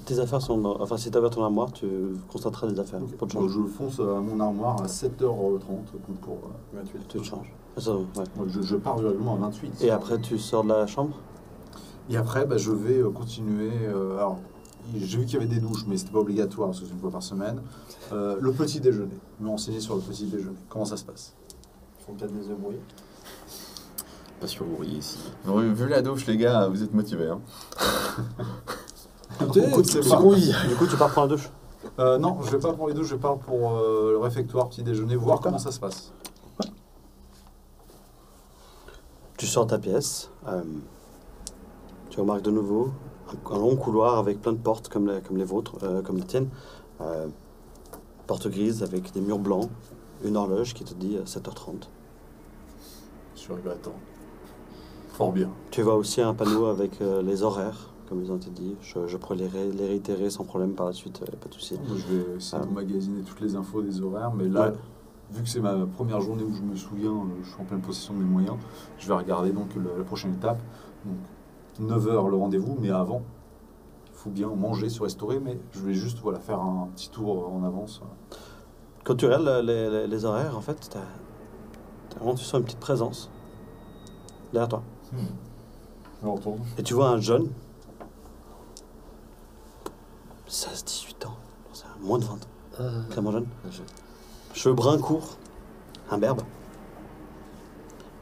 Tes affaires sont. Enfin, si t'as ouvert ton armoire, tu constateras des affaires. Pour te Donc, changer. je fonce à mon armoire à 7h30 pour 28. Tu te changes. Ah, ça, ouais. Moi, je pars du règlement à 28. Et après, tu sors de la chambre. Et après, bah, je vais continuer. Alors, j'ai vu qu'il y avait des douches, mais c'était pas obligatoire parce que c'est une fois par semaine. Le petit déjeuner. Me renseigner sur le petit déjeuner. Comment ça se passe? Ils font peut-être des œufs brouillés. Pas sûr, vous voyez ici. Bon, vu la douche, les gars, vous êtes motivés. Hein. Écoute, c'est c'est pas- qu'on vit. Du coup, tu pars prendre la douche. Non, je vais pas pour les douches, je pars pour le réfectoire, petit déjeuner, voir comment ça se passe. Tu sors de ta pièce. Tu remarques de nouveau un long couloir avec plein de portes comme les vôtres, comme les tiennes. Porte grise avec des murs blancs. Une horloge qui te dit 7h30. Je suis arrivé à temps. Fort bien. Tu vois aussi un panneau avec les horaires, comme ils ont été dit. Je pourrais les réitérer sans problème par la suite, pas de souci. Moi, je vais essayer de magasiner toutes les infos des horaires, mais là, Ouais. vu que c'est ma première journée où je me souviens, je suis en pleine possession de mes moyens, je vais regarder donc la prochaine étape. Donc 9h le rendez-vous, mais avant, il faut bien manger, se restaurer, mais je vais juste faire un petit tour en avance. Quand tu regardes les horaires, en fait, tu sens une petite présence derrière toi. On retourne. Et tu vois un jeune, 16-18 ans, c'est moins de 20, clairement jeune. Cheveux bruns courts, imberbe,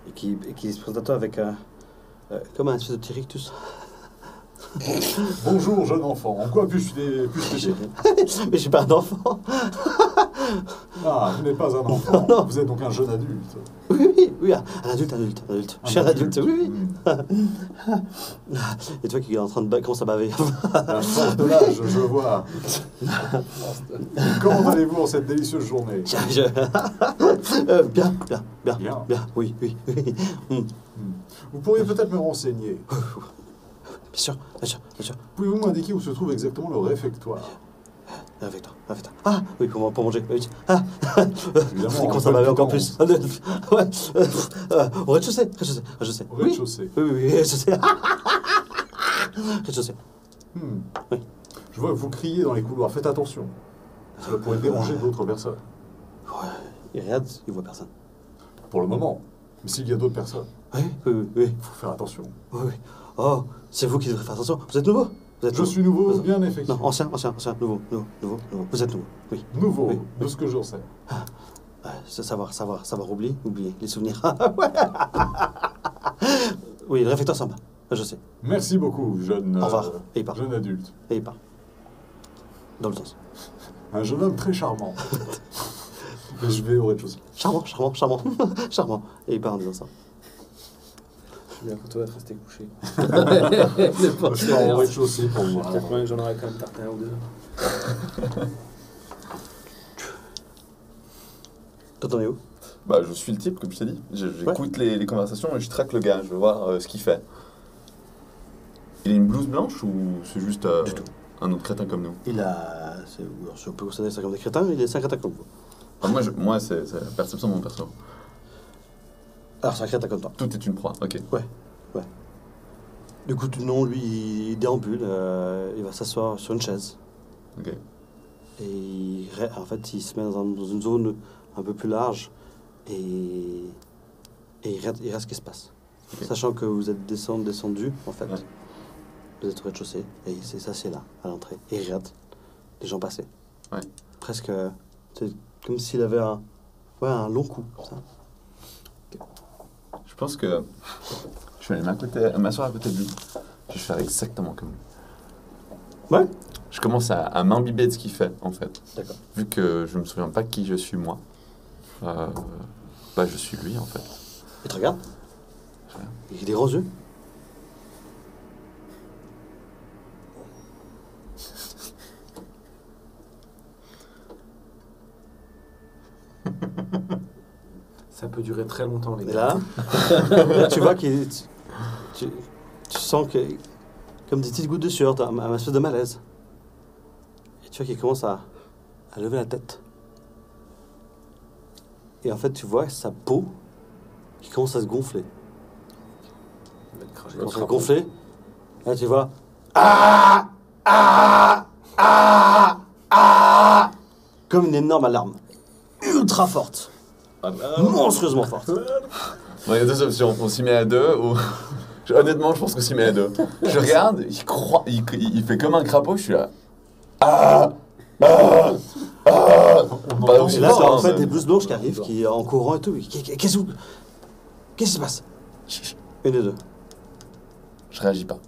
et qui se présente à toi avec comme un espèce de petit rictus. Bonjour jeune enfant, en quoi puis-je t'aider? Mais j'ai pas d'enfant. Ah, vous n'êtes pas un enfant, Non. vous êtes donc un jeune adulte. Oui, oui, un adulte. Je suis un adulte, oui. Et toi qui est en train de commence à baver. La force de l'âge, je vois. Comment allez-vous en cette délicieuse journée? Bien, Bien. oui. Vous pourriez peut-être me renseigner. Bien sûr. Pouvez-vous m'indiquer où se trouve exactement le réfectoire? Avec toi. Ah, oui, pour manger. Oui. Ah, Évidemment, il commence à baver encore plus. Ouais. Au rez-de-chaussée. Au rez-de-chaussée. Oui, rez-de-chaussée. Rez-de-chaussée. Oui. Je vois que vous criez dans les couloirs. Faites attention. Cela pourrait déranger d'autres personnes. Ouais. Il regarde, il voit personne. Pour le moment. Mais s'il y a d'autres personnes, Oui. il faut faire attention. Oui. Oh, c'est vous qui devrez faire attention. Vous êtes nouveau. Je suis nouveau, bien effectivement. Non, ancien, nouveau. Vous êtes nouveau, oui. Nouveau, Oui. de ce que j'en sais. C'est savoir oublier les souvenirs. Oui, le réfectoire sympa, je sais. Merci beaucoup, jeune, Au revoir. Et il part. jeune adulte. Et il part. Dans le sens. Un jeune homme très charmant. Et je vais au rez-de-chaussée. Charmant. Et il part en disant ça. Je suis bien pour toi d'être resté couché. Je pars au rez-de-chaussée pour voir. J'espère que j'en aurais quand même tarté un ou deux. Toi, t'en es où? Bah, je suis le type, comme je t'ai dit. J'écoute les conversations et je traque le gars. Je veux voir ce qu'il fait. Il a une blouse blanche ou c'est juste Du tout. un autre crétin comme nous? Il a... Si on peut considérer ça comme des crétins, il est 5 crétins comme vous. Enfin, moi c'est la perception de mon perso. Alors, c'est un crétin comme toi. Tout est une proie, ok. Ouais. Du coup, non, lui, il déambule, il va s'asseoir sur une chaise. Ok. Et en fait, il se met dans une zone un peu plus large et il regarde ce qui se passe. Ok. Sachant que vous êtes descendu, en fait. Ouais. Vous êtes au rez-de-chaussée et il s'assied là, à l'entrée. Et il regarde les gens passer. Ouais. Presque, c'est comme s'il avait un long cou, comme ça. Je pense que je vais aller m'asseoir à côté de lui. Je vais faire exactement comme lui. Ouais. Je commence à m'imbiber de ce qu'il fait, en fait. D'accord. Vu que je me souviens pas qui je suis moi, bah je suis lui, en fait. Il te regarde. Je regarde. Il a des grands yeux. Ça peut durer très longtemps, les Et gars. là, tu vois qu'il... Tu sens que... Comme des petites gouttes de sueur, un espèce de malaise. Et tu vois qu'il commence à lever la tête. Et en fait, tu vois sa peau qui commence à se gonfler. Il va te cracher Il le commence à crapaud. gonfler. Et là, tu vois... Comme une énorme alarme. Ultra forte. Monstrueusement forte. Bon, il y a deux options. On s'y met à deux ou... Honnêtement, je pense qu'on s'y met à deux. Je regarde, il fait comme un crapaud, je suis là. Pas aussi Et là, tu as fort, en fait mais- des blouses blanches qui arrivent, qui en courant et tout. Qu'est-ce qui se passe? Une des deux. Je réagis pas.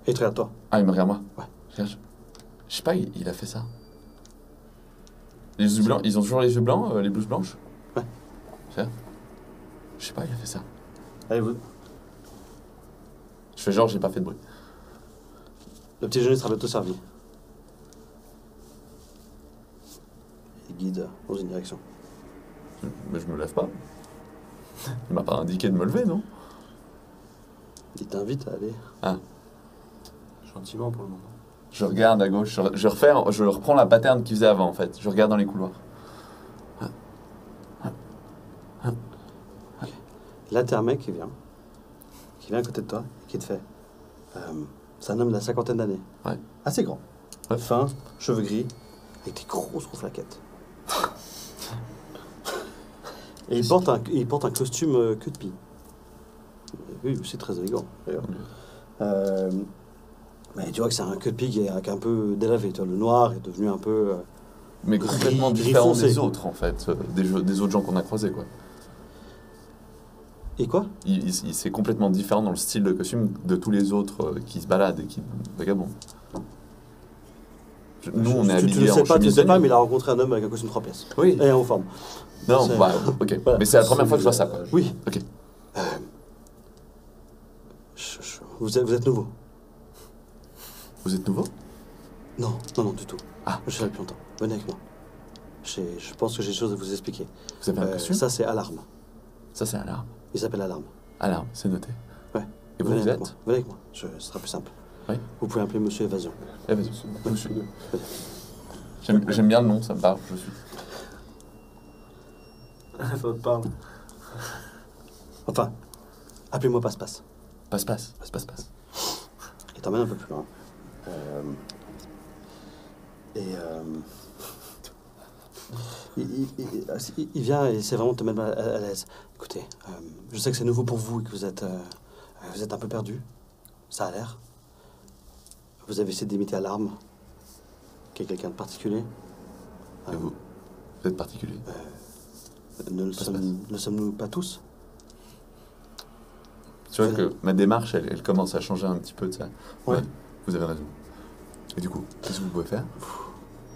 Et tu regardes toi. Ah, il me regarde moi? Ouais. Je sais pas, il a fait ça. Les yeux blancs, ils ont toujours les yeux blancs, les blouses blanches? Ouais. Je sais pas, il a fait ça. Allez, vous. Je fais genre, j'ai pas fait de bruit. Le petit déjeuner sera bientôt servi. Il guide dans une direction. Mais je me lève pas. Il m'a pas indiqué de me lever, non? Il t'invite à aller. Gentiment pour le moment. Je regarde à gauche, je reprends la pattern qu'il faisait avant, en fait. Je regarde dans les couloirs. Là, t'as un mec qui vient à côté de toi, et qui te fait. C'est un homme de la 50aine d'années. Ouais. Assez grand. Ouais. Fin, cheveux gris, avec des grosses flaquettes. Et il porte un costume queue de pie. Oui, aussi très élégant, d'ailleurs. Mais tu vois que c'est un queue de pie qui est un peu délavé. Tu vois, le noir est devenu un peu... Mais Gris- complètement gris différent foncé. des autres, en fait. Des autres gens qu'on a croisés, quoi. Et quoi? C'est complètement différent dans le style de costume de tous les autres qui se baladent et qui vagabondent. Nous, on est Tu habillés ne en sais pas, tu chemise sais de pas, nuit. mais il a rencontré un homme avec un costume 3 pièces. Oui. Et en forme. Non, C'est- bah, ok. Voilà. Mais c'est la première fois que je vois ça, quoi. Oui. Ok. Vous êtes nouveau? Vous êtes nouveau? Non, non, non, du tout. Ah. Je suis là depuis longtemps. Venez avec moi. Je pense que j'ai des choses à vous expliquer. Vous avez un costume? Ça, c'est Alarme. Ça, c'est Alarme. Il s'appelle Alarme. Alarme, c'est noté. Ouais. Et vous, Venez vous avec êtes? moi. Venez avec moi. Ce sera plus simple. Oui. Vous pouvez appeler Monsieur Évasion. Eh, vas-y. Je suis. J'aime bien le nom, ça me parle. Je suis. Ça te parle. Enfin, appelez-moi Passe-Passe. Passe-passe. Il t'emmène un peu plus loin. Il vient et essaie vraiment de te mettre à l'aise. Écoutez, je sais que c'est nouveau pour vous et que vous êtes un peu perdu. Ça a l'air. Vous avez essayé d'imiter Alarme, qui est quelqu'un de particulier. Et vous? Vous êtes particulier? Ne Passe-Passe. sommes-nous pas tous? Tu vois que ma démarche, elle commence à changer un petit peu de ça. Ouais. Vous avez raison. Et du coup, qu'est-ce que vous pouvez faire?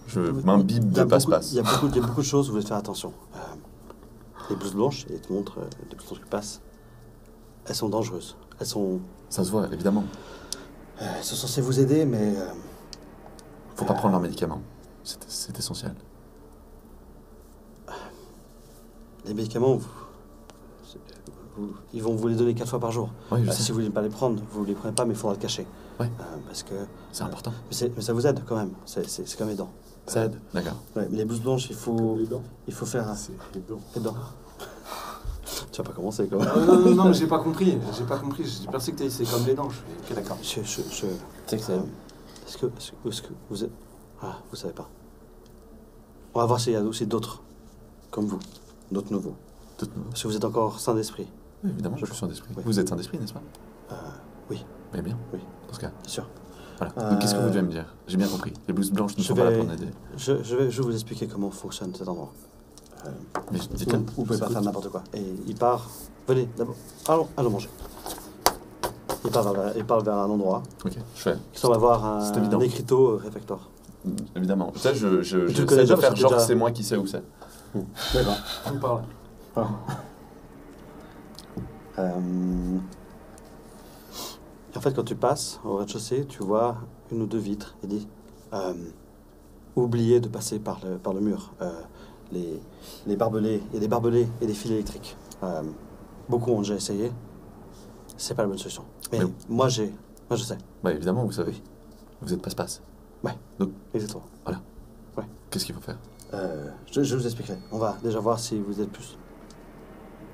Je m'imbibe de passe-passe. Il y a beaucoup de choses où vous devez faire attention. Les blouses blanches, et te montre les blouses blanches qui passent, elles sont dangereuses. Elles sont Ça se voit, évidemment. censées vous aider, mais Faut pas prendre leurs médicaments. C'est essentiel. les médicaments, ils vont vous les donner 4 fois par jour. Oui, je sais. Si vous voulez pas les prendre, vous les prenez pas, mais il faudra le cacher. Ouais. Parce que C'est important. mais ça vous aide quand même. C'est comme les dents. Ça aide. D'accord. Ouais, mais les blouses blanches, il faut faire C'est bon. les dents. Tu vas pas commencer quand même. Non, mais j'ai pas compris. J'ai pensé que c'est comme les dents. Je fais, ok, d'accord. Est-ce que Est-ce que vous êtes... Ah, vous savez pas. On va voir s'il y a aussi d'autres comme vous, d'autres nouveaux. Est-ce que vous êtes encore sain d'esprit? Oui, évidemment, je suis sain d'esprit. Oui. Vous êtes sain d'esprit, n'est-ce pas? Oui, Mais bien. Oui. Dans ce cas. bien sûr. Voilà. Donc, qu'est-ce que vous devez me dire? J'ai bien compris. Les blouses blanches ne Je sont pas là vais- pour m'aider. Je vais vous expliquer comment fonctionne cet endroit. Mais dites-le. Vous pouvez pas faire n'importe quoi. Et il part... Venez, d'abord. Allons manger. Il part vers un endroit. Ok, je fais. Qui semble avoir C'est évident. un écriteau réfectoire. Évidemment. Ça, tu le j'essaie connais de déjà faire parce que genre déjà- c'est moi qui sais où c'est. D'accord. On me parle. En fait, quand tu passes au rez-de-chaussée, tu vois une ou deux vitres et dit oubliez de passer par le mur. Les barbelés, il y a des barbelés et des fils électriques. Beaucoup ont déjà essayé. C'est pas la bonne solution. Mais Mais- moi, je sais. Bah évidemment, vous savez. Vous êtes passe-passe. Exactement. Qu'est-ce qu'il faut faire? Je vous expliquerai. On va déjà voir si vous êtes plus.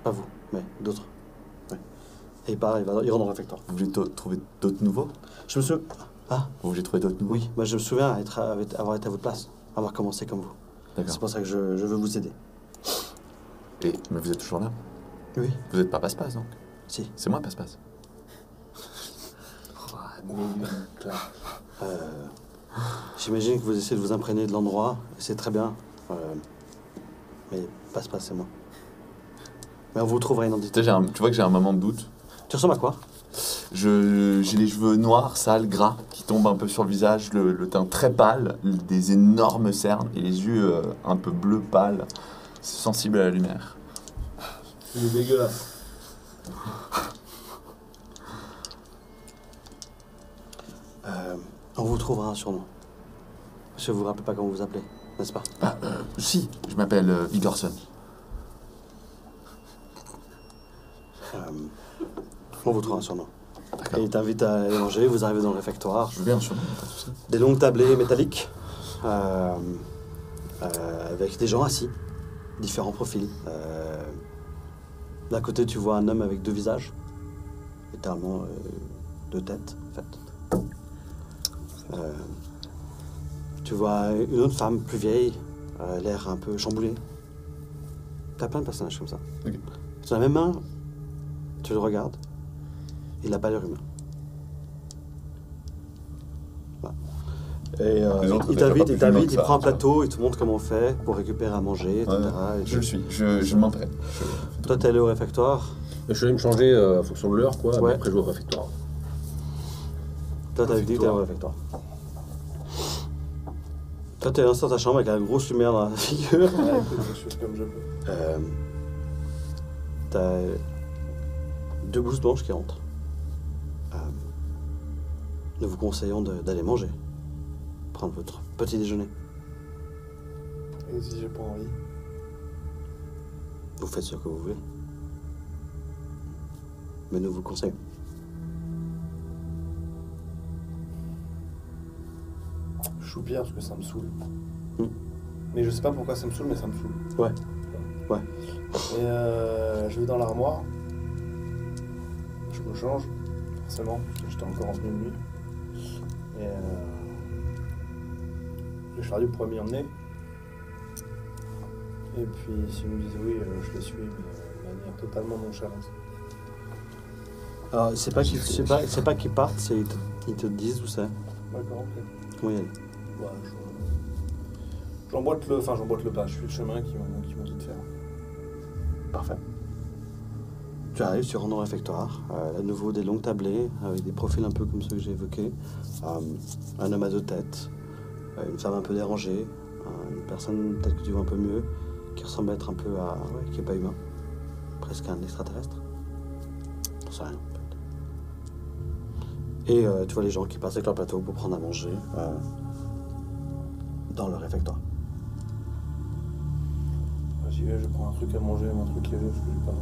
Pas vous, mais d'autres. Ouais. Et il rentre dans le réfectoire. Vous voulez trouver d'autres nouveaux? Je me souviens. Ah, Vous voulez trouver d'autres nouveaux? oui. Moi, je me souviens avoir été à votre place, avoir commencé comme vous. D'accord. C'est pour ça que je veux vous aider. Mais vous êtes toujours là? Oui. Vous n'êtes pas passe-passe donc? Si. C'est moi passe-passe. J'imagine que vous essayez de vous imprégner de l'endroit, et c'est très bien. Mais passe-passe, c'est moi. Mais on vous trouvera une identité. Tu vois que j'ai un moment de doute. Tu ressembles à quoi? J'ai les cheveux noirs, sales, gras, qui tombent un peu sur le visage, le teint très pâle, des énormes cernes et les yeux un peu bleu pâle, sensibles à la lumière. Il est dégueulasse. On vous trouvera un surnom. Je ne vous rappelle pas comment vous appelez, n'est-ce pas? Si, je m'appelle Vigorson. On vous trouvera un surnom. D'accord. Et il t'invite à aller manger, vous arrivez dans le réfectoire. Je veux bien sûr, pas de souci. Des longues tablées métalliques, avec des gens assis, différents profils. D'un côté, tu vois un homme avec deux visages, littéralement deux têtes, en fait. Tu vois une autre femme plus vieille, l'air un peu chamboulée. T'as plein de personnages comme ça. Ok. Sur la même main, tu le regardes, il n'a pas l'air humain. Voilà. Et Les autres, il t'as pas t'invite, plus il t'invite, humain que il ça, prend un tu vois. plateau, il te montre comment on fait pour récupérer à manger, etc. Et Je le suis, je m'entraîne. toi, t'es allé au réfectoire. Je suis allé me changer en fonction de l'heure, quoi. Ouais. Mais après, je vais au réfectoire. Toi, t'avais dit que t'es allé au réfectoire. Toi, t'es resté dans ta chambre avec la grosse lumière dans la figure. Ouais, écoute, je suis comme je peux. T'as 2 blouses blanches qui rentrent. Nous vous conseillons d'aller manger. Prendre votre petit déjeuner. Et si j'ai pas envie? Vous faites ce que vous voulez. Mais nous vous le conseillons. Je soupire parce que ça me saoule. Hmm. Mais je sais pas pourquoi ça me saoule, mais ça me saoule. Ouais. Ouais. Et je vais dans l'armoire. Je me change, forcément, parce que j'étais encore en tenue de nuit. Et le Charlie pourrait m'y emmener. Et puis s'il me disent oui, je les suis, mais de manière totalement nonchalante. Alors, c'est pas qu'ils partent, c'est ils te disent où c'est. D'accord, ok. Comment y aller. Ouais, j'emboîte le pas, je suis le chemin qu'ils m'ont dit de faire. Parfait. Tu arrives, tu rentres dans le réfectoire. À nouveau, des longues tablées, avec des profils un peu comme ceux que j'ai évoqués. Un homme à 2 têtes, une femme un peu dérangée, une personne peut-être que tu vois un peu mieux, qui ressemble à être un peu à... Ouais, qui n'est pas humain. Presque un extraterrestre. J'en sais rien, en fait. Et tu vois les gens qui passent avec leur plateau pour prendre à manger dans le réfectoire. J'y vais, je prends un truc à manger, un truc léger, parce que j'ai pas...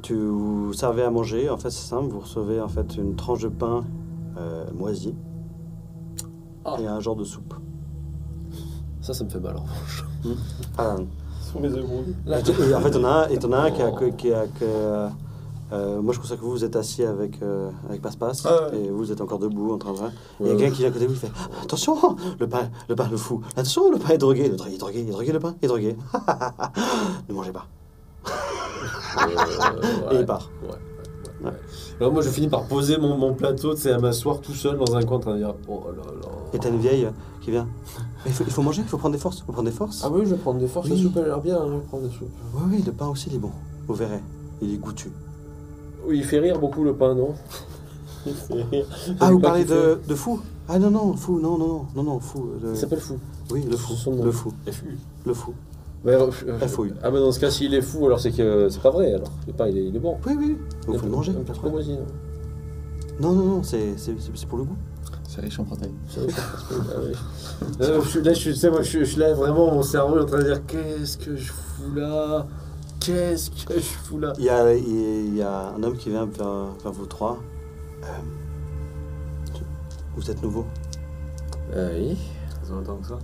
Tu vous servez à manger, en fait c'est simple, vous recevez en fait une tranche de pain moisi et un genre de soupe. Ça me fait mal en revanche. Ce sont mes œufs brouillés. Et en fait, t'en as un qui a moi je constate que vous êtes assis avec Passe-Passe et vous êtes encore debout en train de... Et il y a quelqu'un qui vient à côté de vous, il fait « Attention, le pain le fou. Attention, le pain est drogué. Il est drogué, le pain est drogué. Ne mangez pas. » Et il part. Ouais. Alors moi je finis par poser mon plateau, tu sais, à m'asseoir tout seul dans un coin en train de dire oh là là. Et t'as une vieille qui vient. Il faut manger, il faut prendre des forces. Ah oui, je vais prendre des forces, Oui. la soupe elle a l'air bien, je vais prendre des soupes. Oui, le pain aussi il est bon. Vous verrez, il est goûtu. Oui, il fait rire beaucoup le pain, non? Il fait rire. Ah, vous parlez de fou? Ah non, fou, non, fou. Il s'appelle Fou. Oui, le fou. Son nom. Le fou. FU. Le fou. Ouais, Fouille. ah bah dans ce cas, s'il est fou, alors c'est que c'est pas vrai alors. Le pain il est bon. Oui. Vous pouvez le manger. Un peu trop moisi, non? Non, c'est pour le goût. C'est riche en protéines. Là, je suis là, vraiment, mon cerveau est en train de dire qu'est-ce que je fous là? Qu'est-ce que je fous là? Il y a un homme qui vient vers vous trois. Vous êtes nouveau. Oui. Ça fait longtemps que ça.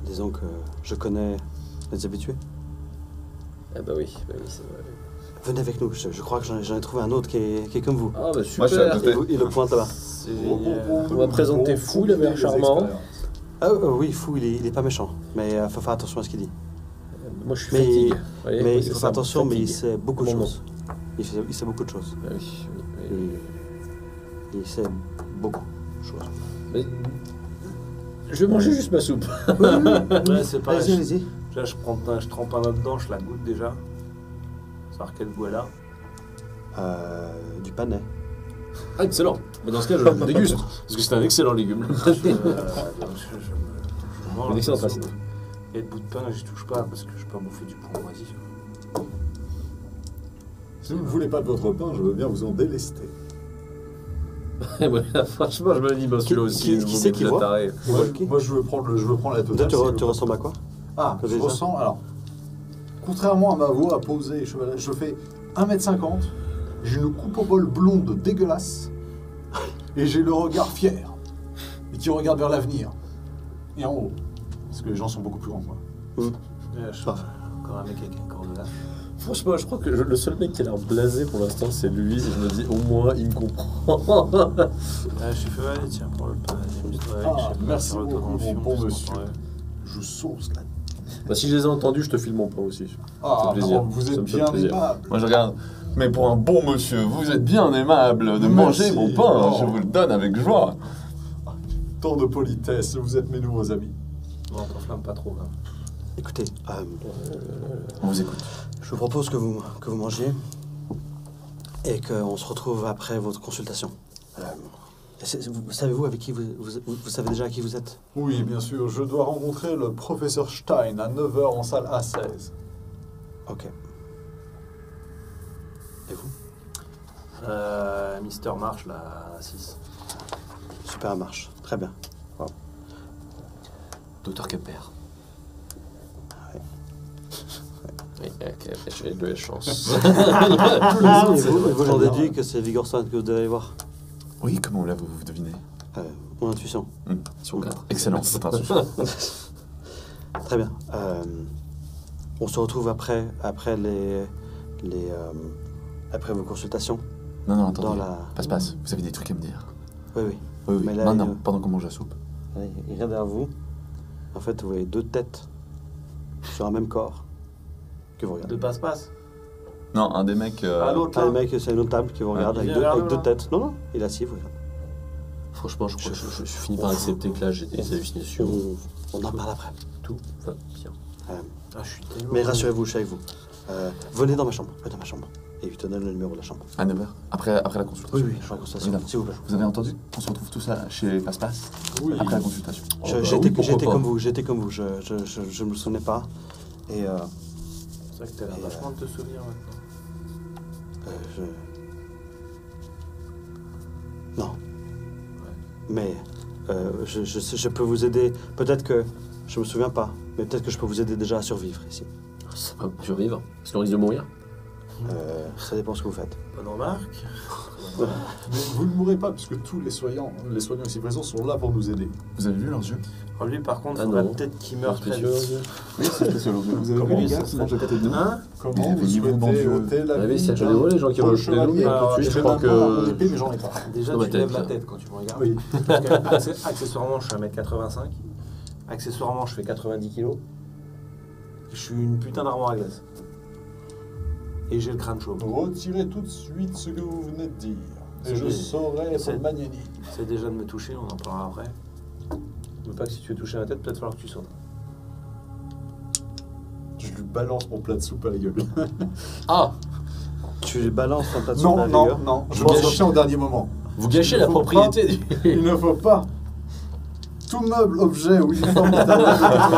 Disons que je connais les habitués. Ah bah oui, c'est vrai. Venez avec nous, je crois que j'en ai trouvé un autre qui est comme vous. Ah bah Moi, je suis à super. côté. Il le pointe là-bas. C'est génial. On va présenter Fou, il avait l'air charmant. Oui, fou, il est pas méchant, mais il faut faire attention à ce qu'il dit. Moi je suis Mais- fatigué. Vous voyez, Mais moi, il c'est faut ça, faire attention, mais il fatigue. sait beaucoup de Comment choses. Il sait beaucoup de choses. Ah oui. Il sait beaucoup de choses. Mais... Je vais manger juste ma soupe. Ouais, c'est pareil. Allez-y. Là, je trempe un autre dedans, je la goûte déjà. Savoir quel goût elle a. Du panais. Ah excellent. Mais dans ce cas, je le déguste. Parce que c'est un excellent légume. Donc, je mange. Une excellente la soupe. racine. Et le bout de pain, j'y touche pas parce que je peux pas bouffer du pain moisi. Si vous ne voulez pas de votre pain, je veux bien vous en délester. Ouais, franchement, je me dis, bah celui-là aussi, Qui c'est qui voit taré. Moi, je veux prendre la totale. Toi, c'est tu le- ressembles à quoi? Ah, Quand je j'ai ça. ressens. Alors, contrairement à ma voix à poser, je fais 1m50, j'ai une coupe au bol blonde dégueulasse, et j'ai le regard fier, et qui regarde vers l'avenir, et en haut, parce que les gens sont beaucoup plus grands que moi. Je suis encore un mec avec un corps de lâche. Franchement, je crois que le seul mec qui a l'air blasé pour l'instant, c'est lui. Et je me dis, au moins, il me comprend. Je suis fait, allez, tiens, prends le pain. J'ai mis toi avec, Ah, je sais pas, merci faire le beaucoup, tour dans le mon fion, bon je monsieur. comprends, ouais. Je sauce là. Bah, si je les ai entendus, je te file mon pain aussi. Ah, Ça fait plaisir. non, vous Ça êtes me fait bien plaisir. aimable. Moi, je regarde. Mais pour un bon monsieur, vous êtes bien aimable de Merci. manger mon pain. Oh. Je vous le donne avec joie. Tant de politesse, vous êtes mes nouveaux amis. Non, t'enflamme pas trop, là. Écoutez, On vous écoute. je vous propose que vous mangiez. et qu'on se retrouve après votre consultation. Savez-vous avec qui vous savez déjà à qui vous êtes? Oui, bien sûr, je dois rencontrer le professeur Stein à 9h en salle A16. Ok. Et vous? Mister Marsh, là, à 6. Super marche. Très bien. Docteur Kemper. Ouais. Oui, j'ai de la chance. Et vous, j'en déduis que c'est Vigorson que vous devez aller voir. Oui, comment là vous devinez? Mon intuition. Sur 4. Excellent. Très bien. On se retrouve après vos consultations. Non, Dans attendez. la... Passe. Vous avez des trucs à me dire? Oui. Oui. Mais là, Maintenant, pendant qu'on mange la soupe. Allez, il regarde derrière vous. En fait, vous voyez 2 têtes sur un même corps que vous regardez. De passe-passe. Non, un des mecs. À l'autre, Ah, là. le mec, c'est une autre table qui vous regarde il avec vient vers 2 nous, têtes. Non, il est assis, vous regardez. Franchement, je crois que je finis par accepter que là j'ai des hallucinations. On en parle après. Tout va bien. Ah, je suis tellement... Mais rassurez-vous, je suis avec vous. Venez dans ma chambre. Et il te donne le numéro de la chambre. À 9h. Après la consultation. Oui, je suis en consultation, Évidemment. s'il vous plaît. Vous avez entendu? On se retrouve tous chez Passe-Passe Oui. après la consultation. J'étais comme vous, je me souvenais pas. Et C'est vrai que t'as l'air vachement de te souvenir maintenant. Non. Mais je peux vous aider. Peut-être que je me souviens pas, mais peut-être que je peux vous aider déjà à survivre ici. Ça va survivre. Parce qu'on risque de mourir. Ça dépend ce que vous faites. Bonne remarque. Mais vous ne mourrez pas, puisque tous les soignants ici présents sont là pour nous aider. Vous avez vu leurs yeux? Alors lui, par contre, Ah faudrait non. peut-être qu'il meure très Spéciaux, vite. Oui, c'est spécial leurs yeux. Vous avez Comment vu lui, les gars ça qui mangent à côté de nous? Hein? Comment Mais vous niveau souhaitez bandieux. ôter la Ah oui, vie c'est j'en ai volé les gens qui d'un mangent de nous, chevalier? mais tout de suite, je J'ai crois ma main à mon que. épée, mais j'en ai pas. Déjà, Dans ma tu lèves tête, la là. tête quand tu me regardes. Oui. Parce que, accessoirement, je suis 1m85. Accessoirement, je fais 90 kg. Je suis une putain d'armoire à glace. Et j'ai le crâne chaud. Retirez tout de suite ce que vous venez de dire. Et je C'est- saurai être c'est- magnanime. C'est déjà de me toucher, on en parlera après. Mais pas que si tu veux toucher la tête, peut-être falloir que tu sautes. Je lui balance mon plat de soupe à la gueule. Ah, Tu les balances en tas de soupe à Non, la non, vigueur. non, je Vous m'en gâchez- sortirai au dernier moment. vous gâchez Il la faut propriété du. Il ne faut pas. Tout meuble, objet ou uniforme matériel doit être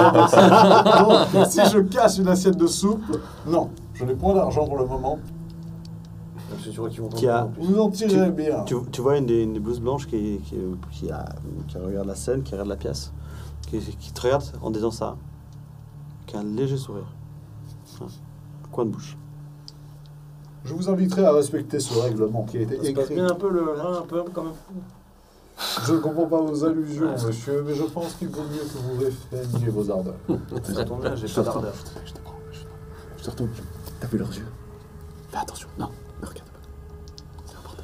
remboursé. Donc, si je casse une assiette de soupe, non, je n'ai point d'argent pour le moment. Parce que tu vois qu'ils vont Qui a- tomber en plus. Vous en tirez bien. Tu vois une des blouses blanches qui regarde la scène, qui regarde la pièce, qui te regarde en disant ça, qui a un léger sourire. Un coin de bouche. Je vous inviterai à respecter ce règlement qui a été Ça se passe écrit. bien un peu, un peu quand même. Je ne comprends pas vos allusions, monsieur, mais je pense qu'il vaut mieux que vous réfréniez vos ardeurs. Ça tombe bien, j'ai Je pas te retourne. d'ardeur. Je te prends. Je te retourne. T'as vu leurs yeux? Fais attention. Non, ne regarde pas. C'est important.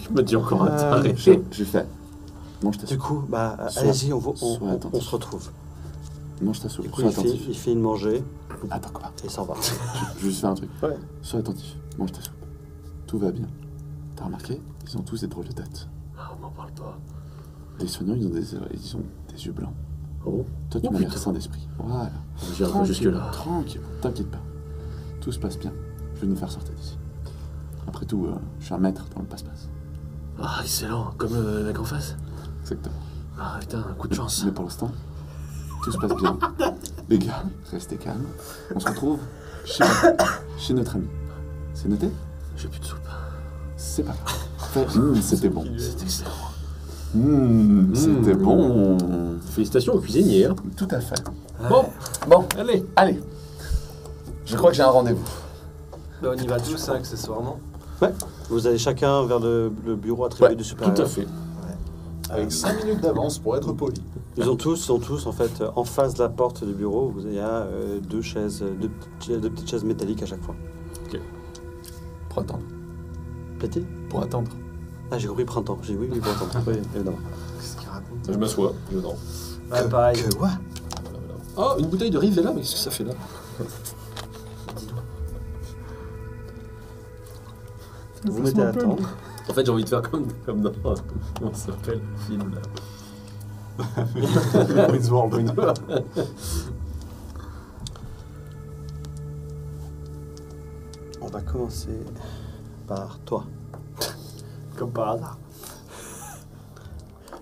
Je me dis encore un taré. J'ai fait. Mange ta Du soupe. coup, Sois- allez-y, on sois attentif. se retrouve. Mange ta soupe. Du coup, Sois il attentif. finit de manger Attends, quoi. et il s'en va. Je vais juste faire un truc. Ouais. Sois attentif. Mange ta soupe. Tout va bien. T'as remarqué? Ils ont tous des drôles de têtes. Ah, on m'en parle pas. Les soignants, ils ont des yeux blancs. Oh, Toi, tu Oh, m'as l'air putain. sain d'esprit. Voilà. j'irai pas jusque-là. Tranquille. T'inquiète pas. Tout se passe bien. Je vais nous faire sortir d'ici. Après tout, je suis un maître dans le passe-passe. Ah, excellent. Comme le mec en face. Exactement. Ah, putain, un coup de chance. Mais pour l'instant, tout se passe bien. Les gars, restez calmes. On se retrouve chez notre ami. C'est noté? J'ai plus de soupe. C'est pas grave. C'était bon. C'est excellent. C'était bon. Félicitations au cuisinier. Hein. Tout à fait. Bon, allez. Je crois que j'ai un rendez-vous. Là, on y va tous, hein, accessoirement. Vous allez chacun vers le bureau attribué Ouais, du supérieur. Tout à fait. Avec 5 minutes d'avance pour être poli. Ils ont tous en fait en face de la porte du bureau. Il y a deux petites chaises métalliques à chaque fois. Pour attendre. Plaît-il? Pour attendre. Ah, j'ai compris printemps. J'ai dit oui, pour attendre. Oui, évidemment. Qu'est-ce qu'il raconte? Je m'assois, je dors. Ouais, pareil. Quoi? Ah, une bouteille de Rivella, mais qu'est-ce que ça fait là? Vous mettez à attendre. En fait, j'ai envie de faire comme dans. Comment ça s'appelle le film là? Prince World. On va commencer par toi. Comme par hasard.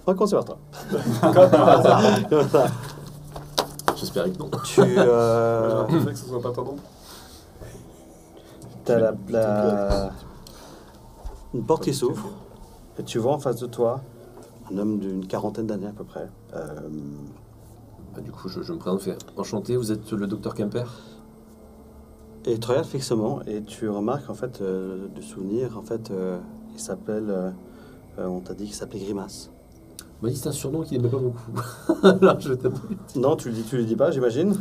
On va commencer par toi. Comme par hasard. Voilà. J'espérais que non. Tu que ce soit pas ton nom. as une porte qui s'ouvre et tu vois en face de toi un homme d'une quarantaine d'années à peu près. Bah, du coup, je me présente, fais enchanté, vous êtes le docteur Kemper? Et il te regarde fixement et tu remarques en fait du souvenir, en fait, il s'appelle, on t'a dit qu'il s'appelait Grimace. Il m'a dit c'est un surnom qu'il n'aimait pas beaucoup. Alors je t'appelle. Non, tu lui dis pas, j'imagine.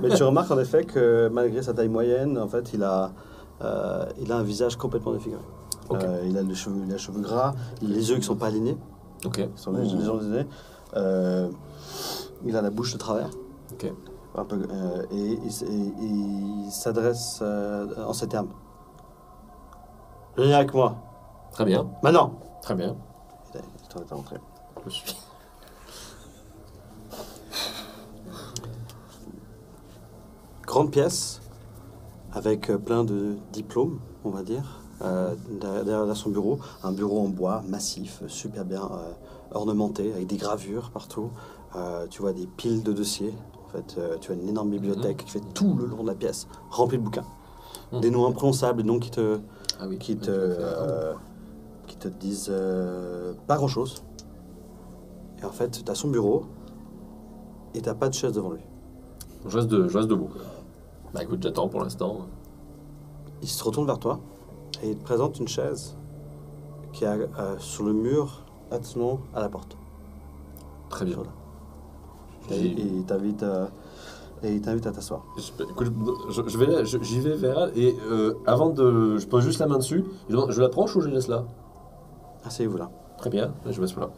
Mais tu remarques en effet que malgré sa taille moyenne, en fait, il a un visage complètement défiguré. Ok. Il a les cheveux gras, les yeux qui sont pas alignés, Ok. qui sont les gens alignés. Il a la bouche de travers. Ok. Un peu, et il s'adresse en ces termes. Viens avec moi. Très bien. Maintenant. Très bien. Il t'en est rentré. Je suis. Grande pièce, avec plein de diplômes, on va dire, derrière son bureau. Un bureau en bois, massif, super bien ornementé, avec des gravures partout. Tu vois des piles de dossiers. En fait, tu as une énorme bibliothèque qui fait tout le long de la pièce, remplie de bouquins. Des noms imprononçables, des noms qui te disent pas grand-chose. Et en fait, tu as son bureau et tu n'as pas de chaise devant lui. Je reste debout. Quoi. Bah écoute, j'attends pour l'instant. Il se retourne vers toi et il te présente une chaise qui est sur le mur attenant à la porte. Très bien. Voilà. Et- Et il t'invite à t'asseoir. Écoute, j'y vais vers elle et avant de. Je pose juste la main dessus. Je l'approche ou je laisse là? Asseyez-vous là. Très bien, je laisse là.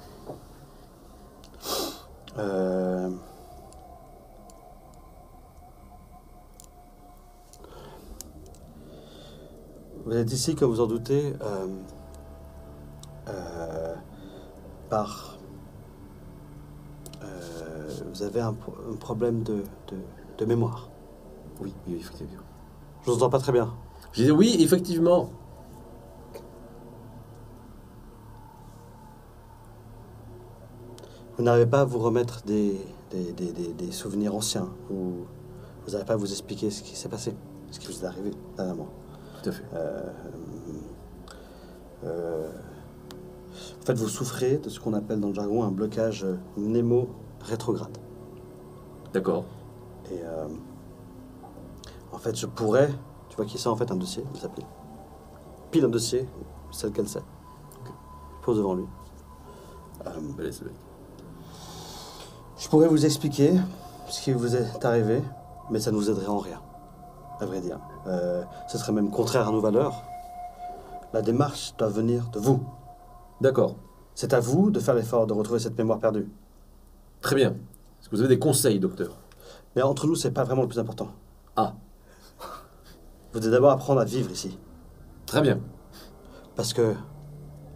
Vous êtes ici, comme vous en doutez, vous avez un problème de mémoire. Oui, effectivement. Je vous entends pas très bien. Je disais oui, effectivement. Vous n'arrivez pas à vous remettre des souvenirs anciens, ou vous n'arrivez pas à vous expliquer ce qui s'est passé, ce qui vous est arrivé dernièrement. Tout à fait. En fait, vous souffrez de ce qu'on appelle dans le jargon un blocage mnémo-rétrograde. D'accord. Et en fait, je pourrais, tu vois qui c'est en fait un dossier, vous appelez. Pile un dossier, celle qu'elle sait. Je pose devant lui. Allez, c'est bien. Je pourrais vous expliquer ce qui vous est arrivé, mais ça ne vous aiderait en rien, à vrai dire. Ce serait même contraire à nos valeurs. La démarche doit venir de vous. D'accord. C'est à vous de faire l'effort de retrouver cette mémoire perdue. Très bien. Est-ce que vous avez des conseils, docteur? Mais entre nous, c'est pas vraiment le plus important. Ah, Vous devez d'abord apprendre à vivre ici. très bien. Parce que,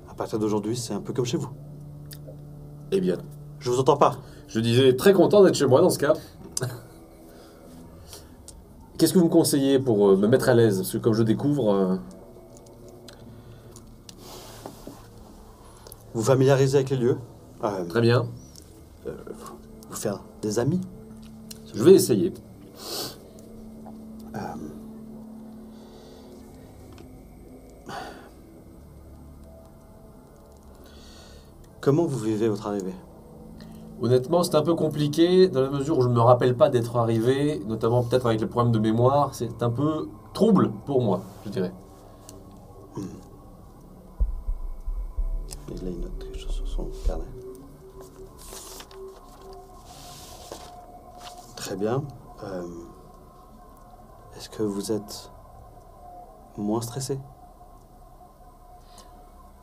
à partir d'aujourd'hui, c'est un peu comme chez vous. Eh bien, Je vous entends pas. je disais très content d'être chez moi dans ce cas. Qu'est-ce que vous me conseillez pour me mettre à l'aise? Parce que comme je découvre... Vous familiariser avec les lieux. Très bien. Vous faire des amis. Je vais essayer. Comment vous vivez votre arrivée? Honnêtement, c'est un peu compliqué dans la mesure où je ne me rappelle pas d'être arrivé, notamment peut-être avec le problème de mémoire. C'est un peu trouble pour moi, je dirais. Et là, il note quelque chose sur son carnet. Très bien. Est-ce que vous êtes moins stressé?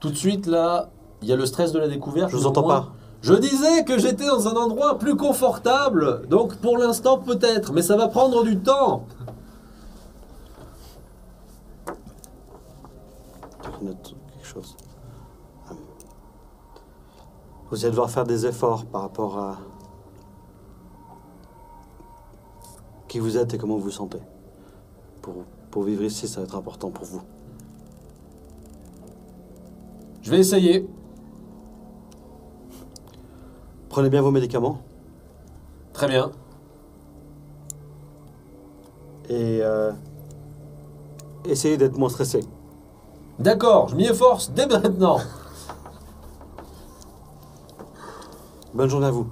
Tout de suite, là, il y a le stress de la découverte. Je vous mais entends moi, pas. Je disais que j'étais dans un endroit plus confortable. Donc pour l'instant, peut-être, mais ça va prendre du temps. Il note quelque chose. Vous allez devoir faire des efforts par rapport à qui vous êtes et comment vous vous sentez. Pour vivre ici, ça va être important pour vous. Je vais essayer. Prenez bien vos médicaments. Très bien. Et essayez d'être moins stressé. D'accord, je m'y efforce dès maintenant. Bonne journée à vous.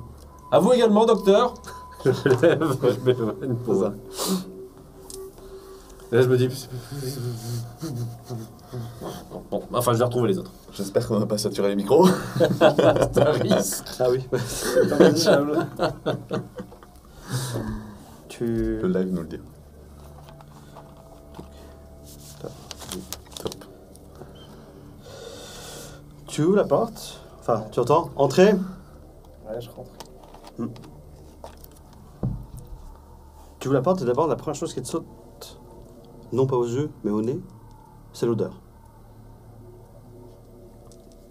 À vous également, docteur. Je lève, je mets une pause. Et là, je me dis... Bon, enfin, je vais retrouver les autres. J'espère qu'on va pas saturer les micros. C'est un risque. Ah oui. Tu... Le live nous le dit. Top. Tu ouvres la porte. Enfin, tu entends? Entrez. Ouais, je rentre. Tu ouvres la porte et d'abord, la première chose qui te saute, non pas aux yeux, mais au nez, c'est l'odeur.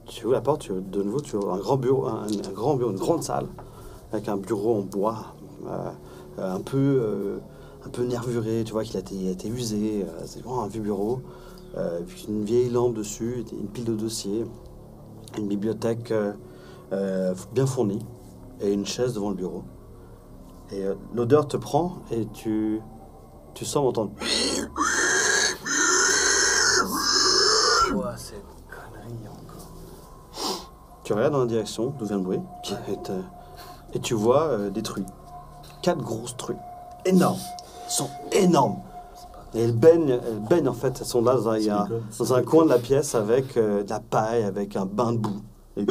Tu ouvres la porte, de nouveau, tu vois un grand bureau, un grand bureau, une grande salle, avec un bureau en bois, un peu nervuré, tu vois qu'il a été usé, c'est vraiment un vieux bureau, puis une vieille lampe dessus, une pile de dossiers, une bibliothèque bien fournie, et une chaise devant le bureau. Et l'odeur te prend et tu sens entendre. Quoi, cette connerie encore? Tu regardes dans la direction d'où vient le bruit et tu vois des truies. 4 grosses truies. Énormes. Elles sont énormes. Et elles baignent en fait. Elles sont là dans un coin de la pièce avec de la paille, avec un bain de boue. Et...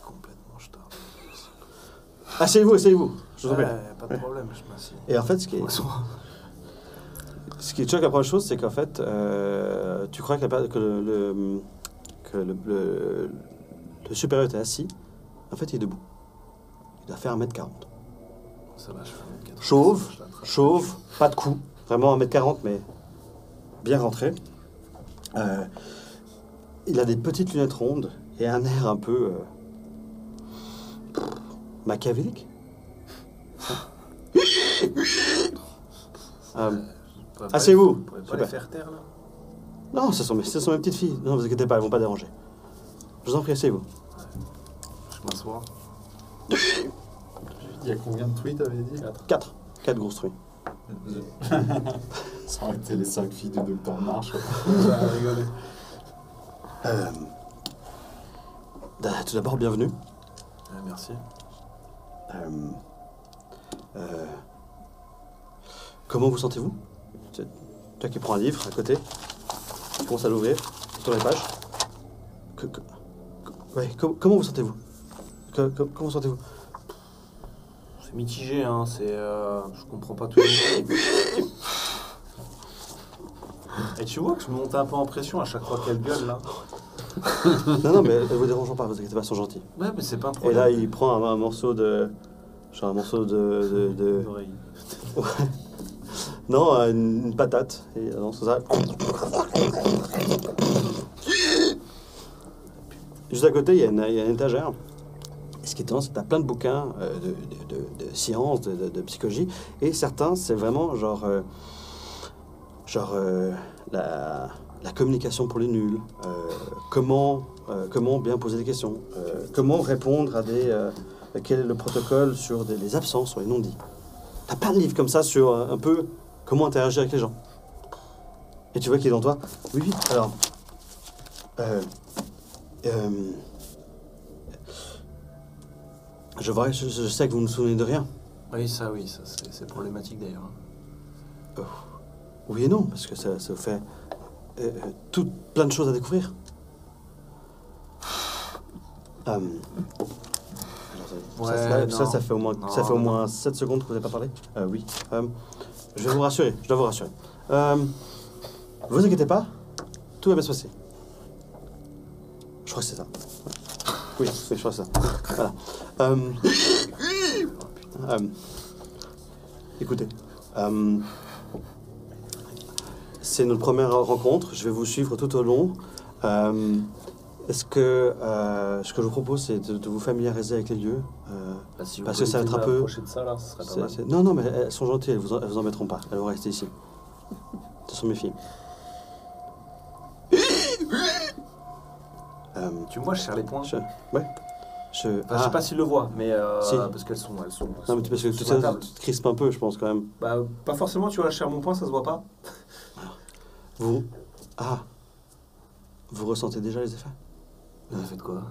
Complètement je tarde. Asseyez-vous. Je vous en prie. Pas de problème, je m'assieds. Et en fait, ce qui te choque la première chose, c'est qu'en fait, tu crois que le supérieur était assis. En fait, il est debout. Il doit faire 1m40. Ça va, je fais 1m80. Chauve, pas de cou. Vraiment 1m40, mais bien rentré. Il a des petites lunettes rondes et un air un peu machiavélique. Asseyez-vous. Vous pourrez pas les faire taire, là? Non, ce sont mes petites filles. Non, vous inquiétez pas, elles vont pas déranger. Je vous en prie, asseyez-vous. Je m'assois. Il y a combien de tweets, t'avais dit? 4 grosses truies. Ça aurait été les 5 filles du Docteur March. J'ai rigolé. Tout d'abord, bienvenue. Merci. Comment vous sentez-vous? Toi qui prends un livre à côté, tu commences à l'ouvrir, sur les pages. Comment vous sentez-vous? Comment sentez-vous? C'est mitigé, hein, je comprends pas tout. Et tu vois que je me monte un peu en pression à chaque fois qu'elle gueule, là. Non, mais elles vous dérangeront pas, vous inquiétez pas, elles sont gentilles. Ouais, mais c'est pas un Et problème. là, il prend un morceau de... Genre un morceau de... L'oreille. Ouais. Non, une patate. Et il lance ça. Juste à côté, il y a une étagère. Et ce qui est étonnant, c'est que tu as plein de bouquins de sciences, de psychologie. Et certains, c'est vraiment la communication pour les nuls. Comment bien poser des questions. Comment répondre à quel est le protocole sur les absences, sur les non-dits. Tu as plein de livres comme ça sur un peu comment interagir avec les gens. Et tu vois qu'il est dans toi. Oui, alors... Je sais que vous ne vous souvenez de rien. Oui, ça c'est problématique d'ailleurs. Oui et non, parce que ça vous fait plein de choses à découvrir. Ça fait au moins 7 secondes que vous n'avez pas parlé. Oui. Je vais vous rassurer, je dois vous rassurer. Vous inquiétez pas, tout va bien se passer. Je crois que c'est ça. Oui, je crois que c'est ça. Voilà. Écoutez, c'est notre première rencontre. Je vais vous suivre tout au long. Ce que je vous propose, c'est de vous familiariser avec les lieux. Si parce que ça va être un peu... de ça, là, ce serait pas mal. Non, mais elles sont gentilles, elles vous embêteront pas. Elles vont rester ici. Ce sont mes filles. Tu me vois, je serre les poings. Ouais. Enfin, je sais pas s'il le voit, mais Si. parce qu'elles sont. Non, mais parce que sur tout la ça table. te crispe un peu, je pense, quand même. Bah, pas forcément, tu vois, je serre mon poing, ça se voit pas. Vous... Ah. Vous ressentez déjà les effets? Vous avez fait de quoi?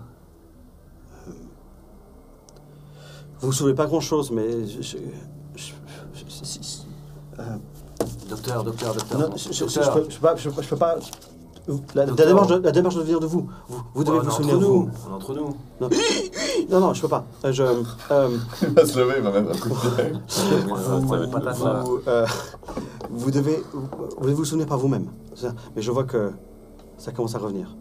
Vous vous souvenez pas grand-chose, mais... Docteur. Non, Docteur. je peux pas... La démarche doit venir de vous. Vous devez vous souvenir de vous. On est entre nous. Non, je peux pas. Il va se lever, il va mettre un coup de pied. Pas de la salle. Vous devez vous souvenir par vous-même. C'est ça. Mais je vois que ça commence à revenir.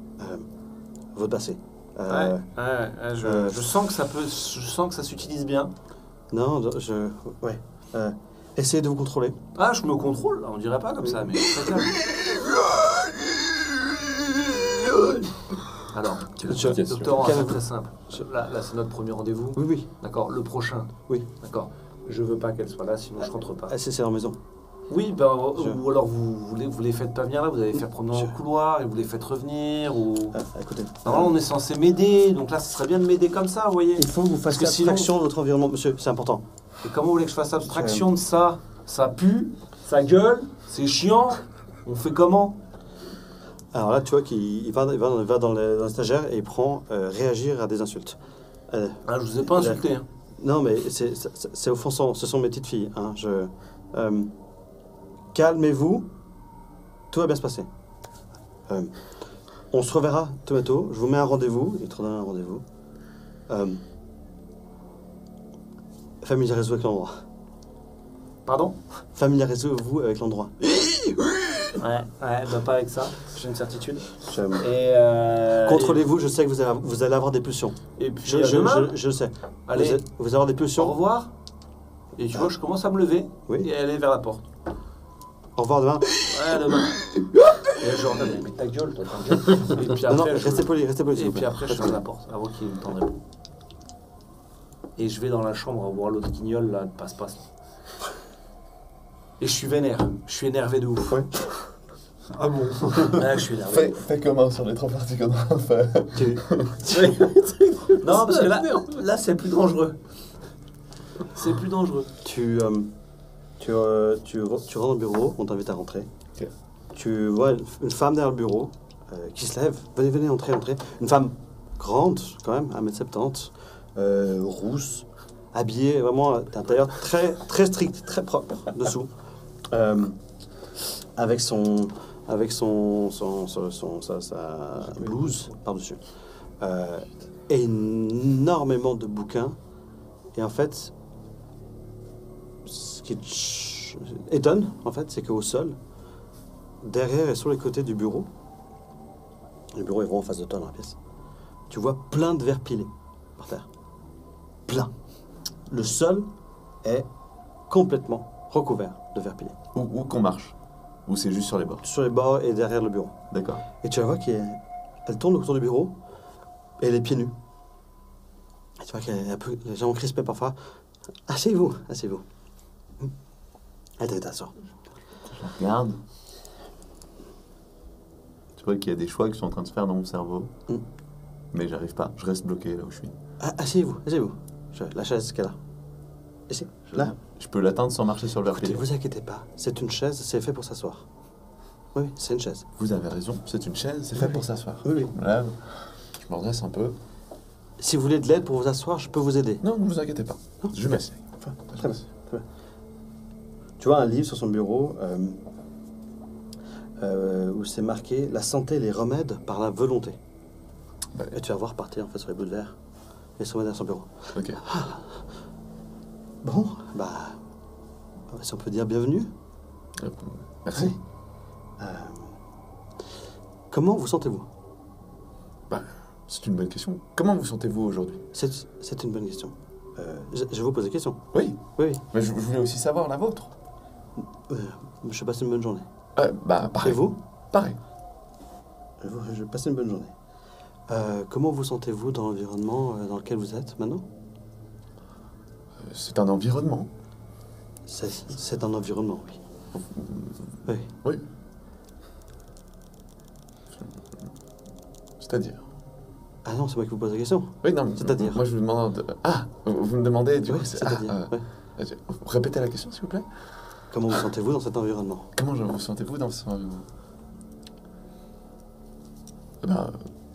Votre passé. Je sens que ça peut. Je sens que ça s'utilise bien. Non, ouais. Essayez de vous contrôler. Ah, je me contrôle, on dirait pas comme ça, mais très calme. Alors, docteur, c'est très simple. Là c'est notre premier rendez-vous. Oui. D'accord, le prochain. Oui. D'accord. Je veux pas qu'elle soit là, sinon je rentre pas. C'est leur maison. Oui, ben, ou alors vous les faites pas venir là, vous allez les faire prendre dans le couloir et vous les faites revenir. Ou... Écoutez. Normalement, on est censé m'aider, donc là, ce serait bien de m'aider comme ça, vous voyez. Il faut que vous fassiez abstraction de votre environnement, monsieur, c'est important. Et comment vous voulez que je fasse abstraction de ça? Ça pue, ça gueule, c'est chiant. On fait comment? Alors là, tu vois qu'il va dans le stagiaire et il prend réagir à des insultes. Je vous ai pas insulté. Hein. Non, mais c'est offensant. Ce sont mes petites filles. Hein. Calmez-vous. Tout va bien se passer. On se reverra Tomato. Je vous mets un rendez-vous. Il te donne un rendez-vous. Familiarisez-vous avec l'endroit. Pardon? Familiarisez-vous avec l'endroit. Ouais, bah pas avec ça, j'ai une certitude. Contrôlez-vous, je sais que vous allez avoir des pulsions. Et puis Je le sais. Allez, vous allez avoir des au pulsions. revoir. Et tu vois, je commence à me lever Oui. et aller vers la porte. Au revoir demain. Ouais, demain. Et je redonne, mais ta gueule, toi, ta gueule. Et puis Non, après, restez poli, s'il et vous puis plaît. après, je ferme la porte avant qu'il me tende le bout. Et je vais dans la chambre voir l'autre guignol, là, de passe-passe. Et je suis vénère. Je suis énervé de ouf. Ouais. Ah bon? Ouais, je suis énervé. Fais comment sur les 3 parties qu'on a à faire? Non, parce que là c'est plus dangereux. C'est plus dangereux. Tu rentres au bureau, on t'invite à rentrer. Ok. Tu vois une femme derrière le bureau qui se lève. Venez, entrez. Une femme grande, quand même, 1m70, rousse, habillée vraiment d'intérieur très, très strict, très propre dessous. Avec sa blouse par-dessus. Énormément de bouquins. Et en fait, ce qui étonne, en fait, c'est qu'au sol, derrière et sur les côtés du bureau, le bureau est vraiment en face de toi dans la pièce, tu vois plein de verres pilés par terre. Plein. Le sol est complètement recouvert de verres pilés. Où qu'on marche? Ou c'est juste sur les bords? Sur les bords et derrière le bureau. D'accord. Et tu la vois qu'elle tourne autour du bureau et elle est pieds nus. Et tu vois qu'elle est un peu les jambes crispées parfois. Asseyez-vous. Allez, t'asseoir. Je regarde. Tu vois qu'il y a des choix qui sont en train de se faire dans mon cerveau. Mais j'arrive pas. Je reste bloqué là où je suis. Asseyez-vous. La chaise qu'elle a. Ici, là. Je peux l'atteindre sans marcher sur le verre Écoutez, pilé. vous inquiétez pas. C'est une chaise, c'est fait pour s'asseoir. Oui, c'est une chaise. Vous avez raison. C'est une chaise, c'est fait pour s'asseoir. Oui. Je me lève. Je me redresse un peu. Si vous voulez de l'aide pour vous asseoir, je peux vous aider. Non, ne vous inquiétez pas. Non, Je m'essaye. Très bien. Tu vois un livre sur son bureau où c'est marqué « La santé et les remèdes par la volonté ». Et tu vas voir partir en fait sur les bouts de verre et se remettre dans son bureau. Ok. Bon, si on peut dire bienvenue. Merci. Comment vous sentez-vous? C'est une bonne question. Comment vous sentez-vous aujourd'hui? C'est une bonne question. Je vais vous poser des questions. Oui. Oui. Mais je voulais aussi savoir la vôtre. Je passe une bonne journée. Pareil. Et vous? Pareil. Je passe une bonne journée. Comment vous sentez-vous dans l'environnement dans lequel vous êtes maintenant? C'est un environnement. C'est un environnement, oui. Oui. Oui. C'est-à-dire? Non, c'est moi qui vous pose la question. Oui, non, C'est-à-dire moi je vous demande... Ah, vous me demandez du Oui, coup... c'est-à-dire. Ouais. Répétez la question s'il vous plaît. Comment vous sentez-vous dans cet environnement? Comment vous sentez-vous dans ce...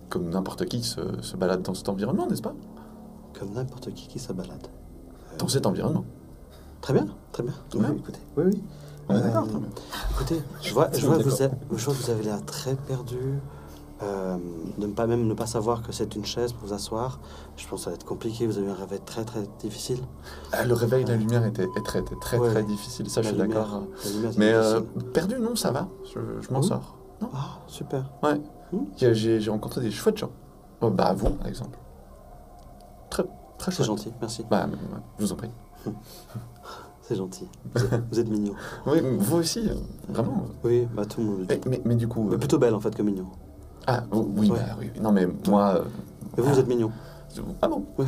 comme n'importe qui se balade dans cet environnement, n'est-ce pas? Comme n'importe qui se balade. Dans cet environnement. Très bien, très bien. Très bien. Écoutez, oui. On est d'accord, très bien. Écoutez, je vois que vous avez l'air très perdu. De ne pas savoir que c'est une chaise pour vous asseoir. Je pense que ça va être compliqué. Vous avez eu un réveil très très difficile. Le réveil, la lumière était très difficile, ça je suis d'accord. Mais perdu, non, ça va. Je m'en sors. Non. Ah, super. Ouais. J'ai rencontré des chouettes gens. Bah, vous, par exemple. Très C'est chouette. gentil, merci. Bah, je vous en prie. C'est gentil. Vous êtes mignon. Oui, vous aussi, vraiment. Oui, bah tout le monde le dit. Mais du coup... Mais plutôt belle en fait que mignon. Ah, oui, Ouais. bah oui. Non, mais moi... Et vous, vous êtes mignon. Ah bon? Oui.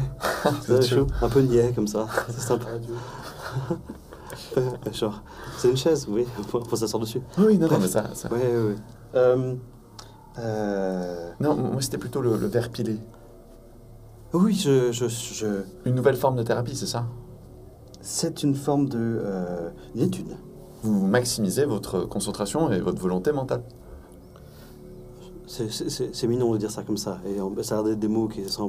C'est chaud. Un peu niais comme ça. C'est sympa. Genre, c'est une chaise, oui. Faut s'asseoir dessus. Oui, non, mais ça... Oui, oui, oui. Non, moi c'était plutôt le verre pilé. Oui, Une nouvelle forme de thérapie, c'est ça? c'est une forme de d'étude. Vous maximisez votre concentration et votre volonté mentale. C'est mignon de dire ça comme ça. Et ça a l'air d'être des mots qui sont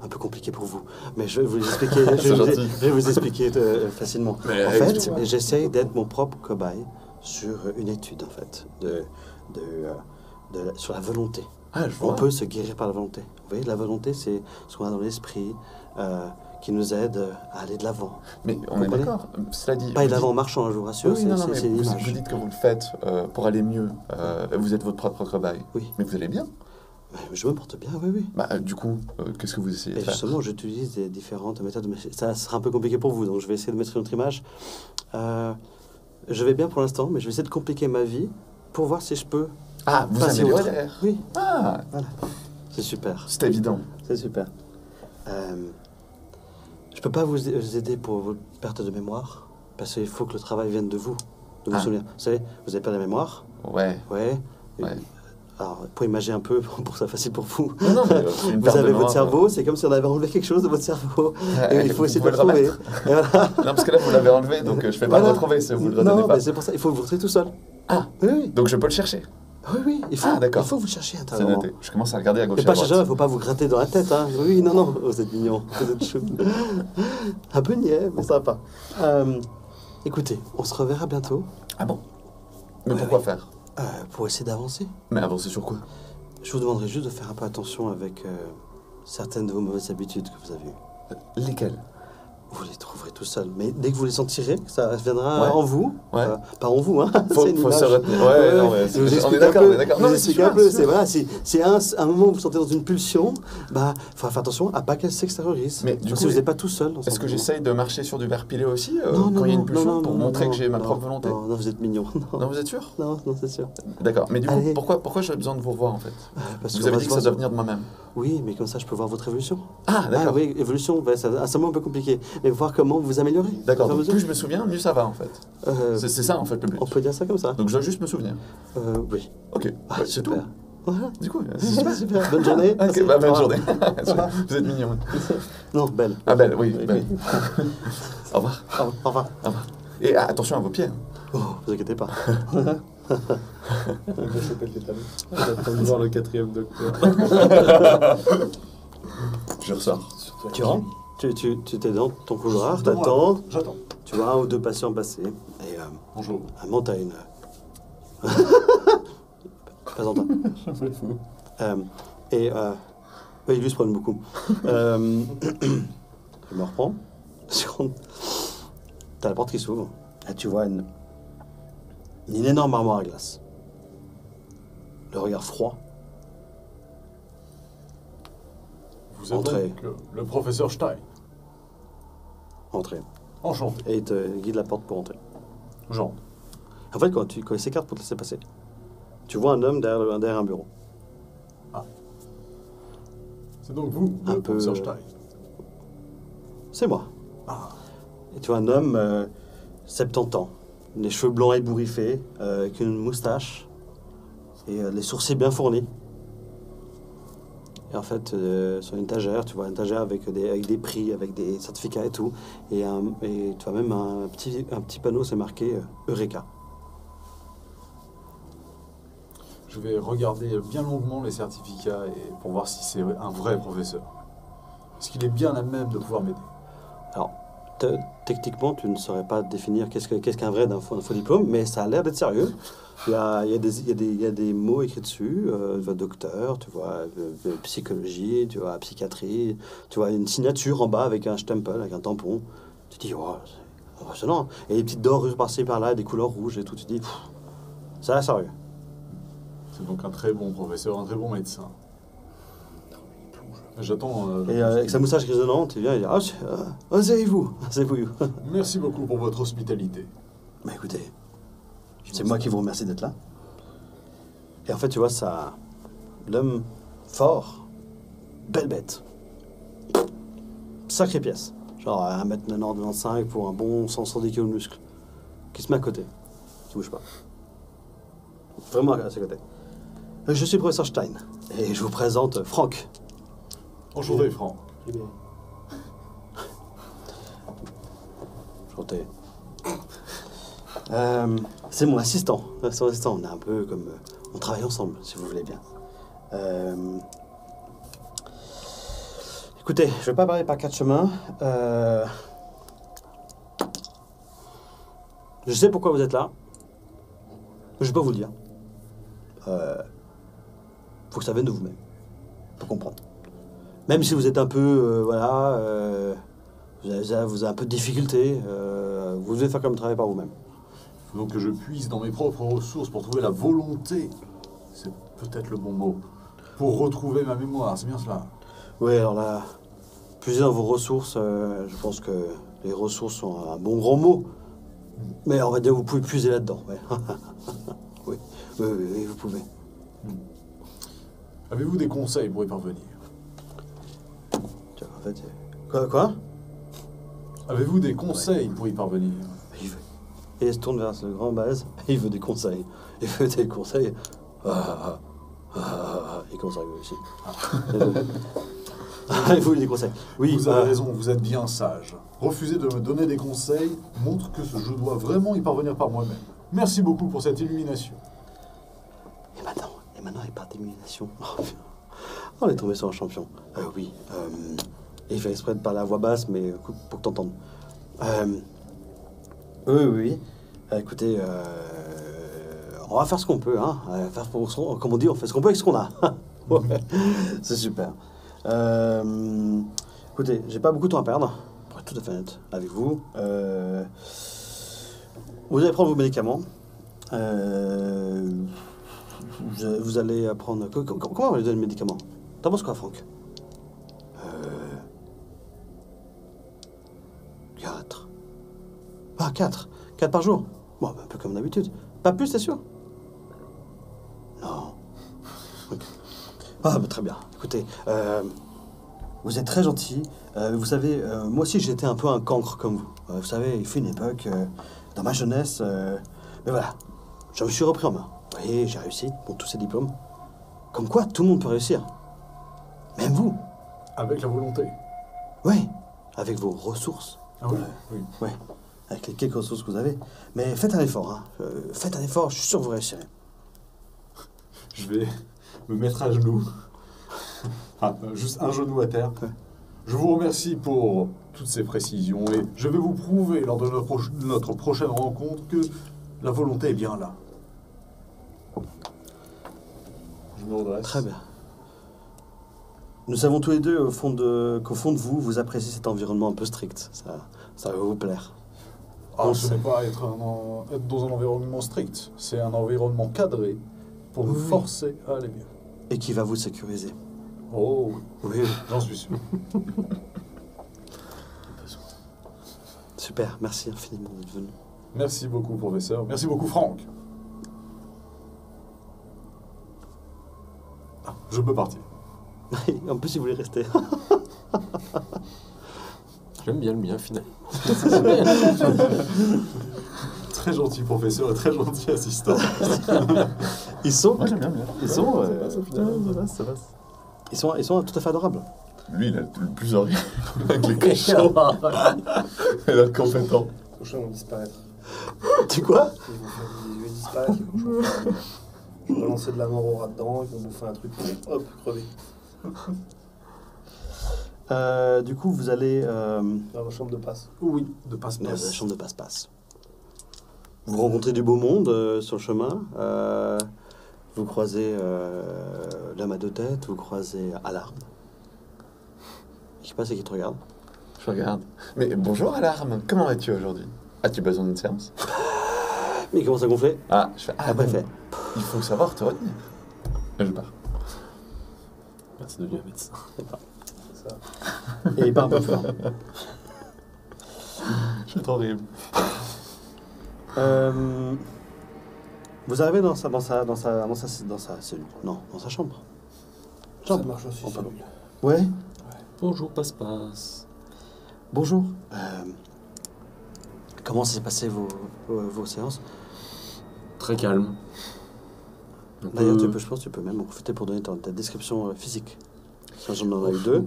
un peu compliqués pour vous. Mais je vais vous les expliquer. C'est gentil. Je vais vous expliquer facilement. Mais en fait, explique-moi. j'essaye d'être mon propre cobaye sur une étude, en fait, sur la volonté. Ah, je On vois. peut se guérir par la volonté. Vous voyez, la volonté, c'est ce qu'on a dans l'esprit qui nous aide à aller de l'avant. Mais on est Comprenez? d'accord. Cela dit... Pas aller vous de l'avant en dites- marchant, je vous rassure. Oui, non, mais c'est vous l'image. dites que vous le faites pour aller mieux. Vous êtes votre propre cobaye. Oui. Mais vous allez bien. Je me porte bien, oui, oui. Bah, du coup, qu'est-ce que vous essayez de Et faire? justement, j'utilise des différentes méthodes, mais ça sera un peu compliqué pour vous, donc je vais essayer de mettre une autre image. Je vais bien pour l'instant, mais je vais essayer de compliquer ma vie pour voir si je peux Ah, vous passer améliorez autre. derrière. Oui, Ah, c'est super. c'est évident. C'est super. Je peux pas vous aider pour votre perte de mémoire, parce qu'il faut que le travail vienne de vous, de vos Ah. souvenirs. Vous savez, vous avez pas la mémoire, Ouais. ouais. Ouais. Alors, pour imaginer un peu, pour que ça soit facile pour vous. Non, mais une Vous perte de avez votre mémoire, cerveau, c'est comme si on avait enlevé quelque chose de votre cerveau. Et il faut vous essayer de le pouvez le retrouver. Et voilà. Non, parce que là, vous l'avez enlevé, donc je vais pas le Voilà. retrouver si vous le redonnez Non, pas. mais c'est pour ça, il faut que vous le retrouviez tout seul. Ah, Oui, oui. donc je peux le chercher. Oui, il faut, Ah, d'accord. il faut que vous le cherchiez C'est intérieurement. noté. Je commence à regarder à gauche Et et pas à droite. chercher, il ne faut pas vous gratter dans la tête. Hein. Oui, non, vous êtes mignon, vous êtes chou. Un peu niais, mais sympa. Écoutez, on se reverra bientôt Ah bon? Mais Ouais, pourquoi oui. faire? pour essayer d'avancer. Mais avancer sur quoi? Je vous demanderai juste de faire un peu attention avec certaines de vos mauvaises habitudes que vous avez eues. Lesquels? Vous les trouverez tout seul, mais dès que vous les sentirez, ça viendra Ouais. en vous. Ouais. Pas en vous, hein. Faut C'est une se image. retenir. Ouais, non, mais Je vous on est explique d'accord, un peu. on est d'accord. Je Non, vous mais c'est explique un sûr, peu. c'est C'est sûr. voilà, c'est un moment où vous sentez dans une pulsion, bah, faut faire attention à pas qu'elle s'extériorise. Mais du Parce coup, que vous n'êtes pas tout seul. dans ce Est-ce que moment. j'essaye de marcher sur du verre pilé aussi Non, quand il y a une non, pulsion non, pour non, montrer non, que j'ai ma non, propre volonté? Non, vous êtes mignon. Non, vous êtes sûr? Non, c'est sûr. D'accord. Mais du coup, Allez. pourquoi j'aurais besoin de vous revoir en fait? Parce Vous qu'on avez va dit se que ça voir doit venir de moi-même. Oui, mais comme ça, je peux voir votre évolution. Ah, d'accord. oui, évolution, ouais, c'est un mot un peu compliqué. Mais voir comment vous améliorez. D'accord. Au fur et à Donc mesure. plus je me souviens, mieux ça va en fait. Euh, C'est ça en fait le but. on peut dire ça comme ça. Donc je dois juste me souvenir. Oui. Ok. Ah, Bah, c'est tout. super. Voilà. Du coup, c'est super. Super. Bonne journée. Ok, Merci. bah, bonne Au revoir. journée. Vous êtes mignon. Non, belle. Ah belle, oui, Oui, belle. oui. Au revoir. Au revoir. Au revoir. Et attention à vos pieds. hein. Oh, vous inquiétez pas. Comment s'appelle tes tables? J'attends de voir le 4e docteur. Je ressors. Surtout Tu rentres, tu t'es dans ton couloir, Devant t'attends, J'attends. tu vois un ou deux patients passer, et Bonjour. elle monte à une... Présente-toi. Et oui, lui se prennent beaucoup. Je me reprends. T'as la porte qui s'ouvre, et tu vois une énorme armoire à glace. Le regard froid. Vous êtes Entrez. donc le professeur Stein. Entrez. Enchanté. Et il te guide la porte pour entrer. Jean. En fait, quand il s'écarte pour te laisser passer, tu vois un homme derrière un bureau. C'est donc vous, Un le peu, professeur Stein. C'est moi. Ah. Et tu vois un homme 70 ans, les cheveux blancs ébouriffés, avec une moustache et les sourcils bien fournis. Et en fait, sur une étagère, tu vois, une étagère avec des prix, avec des certificats et tout. Et tu vois même un petit panneau, c'est marqué Eureka. Je vais regarder bien longuement les certificats pour voir si c'est un vrai professeur. Est-ce qu'il est bien à même de pouvoir m'aider? Alors, techniquement, tu ne saurais pas définir qu'est-ce qu'un vrai d'un faux diplôme, mais ça a l'air d'être sérieux. Il y a des mots écrits dessus, tu vois, docteur, tu vois, psychologie, tu vois, psychiatrie, tu vois, une signature en bas avec un stempel, avec un tampon. Tu te dis, oh, c'est impressionnant. Et des petites dorures par-ci par-là, des couleurs rouges et tout. Tu te dis, ça a l'air sérieux. C'est donc un très bon professeur, un très bon médecin. J'attends... Et avec sa moustache grisonnante, il vient et dit, asseyez-vous. Merci beaucoup pour votre hospitalité. Mais écoutez, c'est moi qui vous remercie d'être là. Et en fait, tu vois, ça... L'homme fort, belle bête. Sacrée pièce. Genre 1m95 pour un bon 110 kg de muscle. Qui se met à côté. Qui bouge pas. Vraiment à ses côtés. Je suis le professeur Stein. Et je vous présente Franck. Enchanté, Franck. Enchanté. C'est mon assistant. Son assistant, on est un peu comme... on travaille ensemble, si vous voulez bien. Écoutez, je vais pas parler par quatre chemins. Je sais pourquoi vous êtes là. Je peux vous le dire. Faut que ça vienne de vous-même. Faut comprendre. Même si vous êtes un peu, vous avez un peu de difficulté, vous devez faire comme travail par vous-même. Il faut donc que je puise dans mes propres ressources pour trouver la volonté. C'est peut-être le bon mot. Pour retrouver ma mémoire, c'est bien cela. Oui, alors là, puiser dans vos ressources, je pense que les ressources sont un bon grand mot. Mais on va dire que vous pouvez puiser là-dedans. Ouais. Oui, vous pouvez. Avez-vous des conseils pour y parvenir? En fait, quoi? Avez-vous des conseils pour y parvenir? Et il se tourne vers le grand base, et il veut des conseils. Il veut des conseils. Il commence à rigoler aussi. Il veut des conseils. Oui, vous avez raison, vous êtes bien sage. Refuser de me donner des conseils montre que je dois vraiment y parvenir par moi-même. Merci beaucoup pour cette illumination. Et maintenant, il part d'illumination. On est tombé sur un champion. Oui. Et il fait exprès de parler à voix basse, mais pour que t'entendes. Oui. Écoutez, on va faire ce qu'on peut, hein. Comme on dit, on fait ce qu'on peut avec ce qu'on a. Ouais, c'est super. Écoutez, j'ai pas beaucoup de temps à perdre, pour être tout à fait honnête avec vous. Vous allez prendre vos médicaments. Vous allez prendre... Comment on va lui donner le médicament? T'en penses quoi, Franck? 4. Ah, 4. 4 par jour. Bon, un peu comme d'habitude. Pas plus, c'est sûr? Non. Okay. Ah, très bien. Écoutez, vous êtes très gentil. Vous savez, moi aussi, j'étais un peu un cancre comme vous. Vous savez, il fait une époque, dans ma jeunesse... mais voilà, je me suis repris en main. Vous voyez, j'ai réussi, pour tous ces diplômes. Comme quoi, tout le monde peut réussir. Même vous. Avec la volonté. Oui, avec vos ressources. Ah oui, oui. Oui, avec les quelques ressources que vous avez. Mais faites un effort, hein. Faites un effort, je suis sûr que vous réussirez. Je vais me mettre à genoux. Juste un genou à terre. Je vous remercie pour toutes ces précisions et je vais vous prouver lors de notre prochaine rencontre que la volonté est bien là. Je me redresse. Très bien. Nous savons tous les deux qu'au fond de vous, vous appréciez cet environnement un peu strict. Ça va vous plaire. Ce n'est pas être dans un environnement strict, c'est un environnement cadré pour nous forcer à aller mieux. Et qui va vous sécuriser. Oh oui, j'en suis sûr. Super, merci infiniment d'être venu. Merci beaucoup, professeur. Merci beaucoup, Franck. Je peux partir. En plus, il voulait rester. J'aime bien le mien, finalement. Très gentil professeur et très gentil assistant. Ils sont... Moi, j'aime bien. Ils sont... Ça passe. Ils sont tout à fait adorables. Lui, il a le plus horrible. Avec les cochons. Et l'air compétent. Les cochons vont disparaître. Tu quoi? Ils vont disparaître, les cochons. Je vais balancer de la mort au rat dedans, ils vont bouffer un truc, hop, crever. Du coup, vous allez Dans la chambre de passe. Oui, de dans la passe-passe. chambre de passe-passe. Vous rencontrez du beau monde sur le chemin. Vous croisez l'homme à deux têtes, vous croisez Alarme. Je sais pas, c'est qui te regarde. Je regarde. Mais bonjour, Alarme. Comment vas-tu aujourd'hui? As-tu besoin d'une séance? Mais il commence à gonfler. Ah, je fais. Ah, Après, il bon. fait. Il faut savoir te retenir. Et je pars. C'est devenu un médecin. C'est ça. Et il part un peu fort. Je suis trop horrible. Vous arrivez dans sa cellule. Non, dans sa chambre. Ça marche aussi, On ça. peut- Ouais. Bonjour, passe-passe. Bonjour. Comment s'est passé vos séances? Très calme. Un D'ailleurs, peu- je pense que tu peux même en profiter pour donner ta description physique. Ça, j'en aurais eu deux.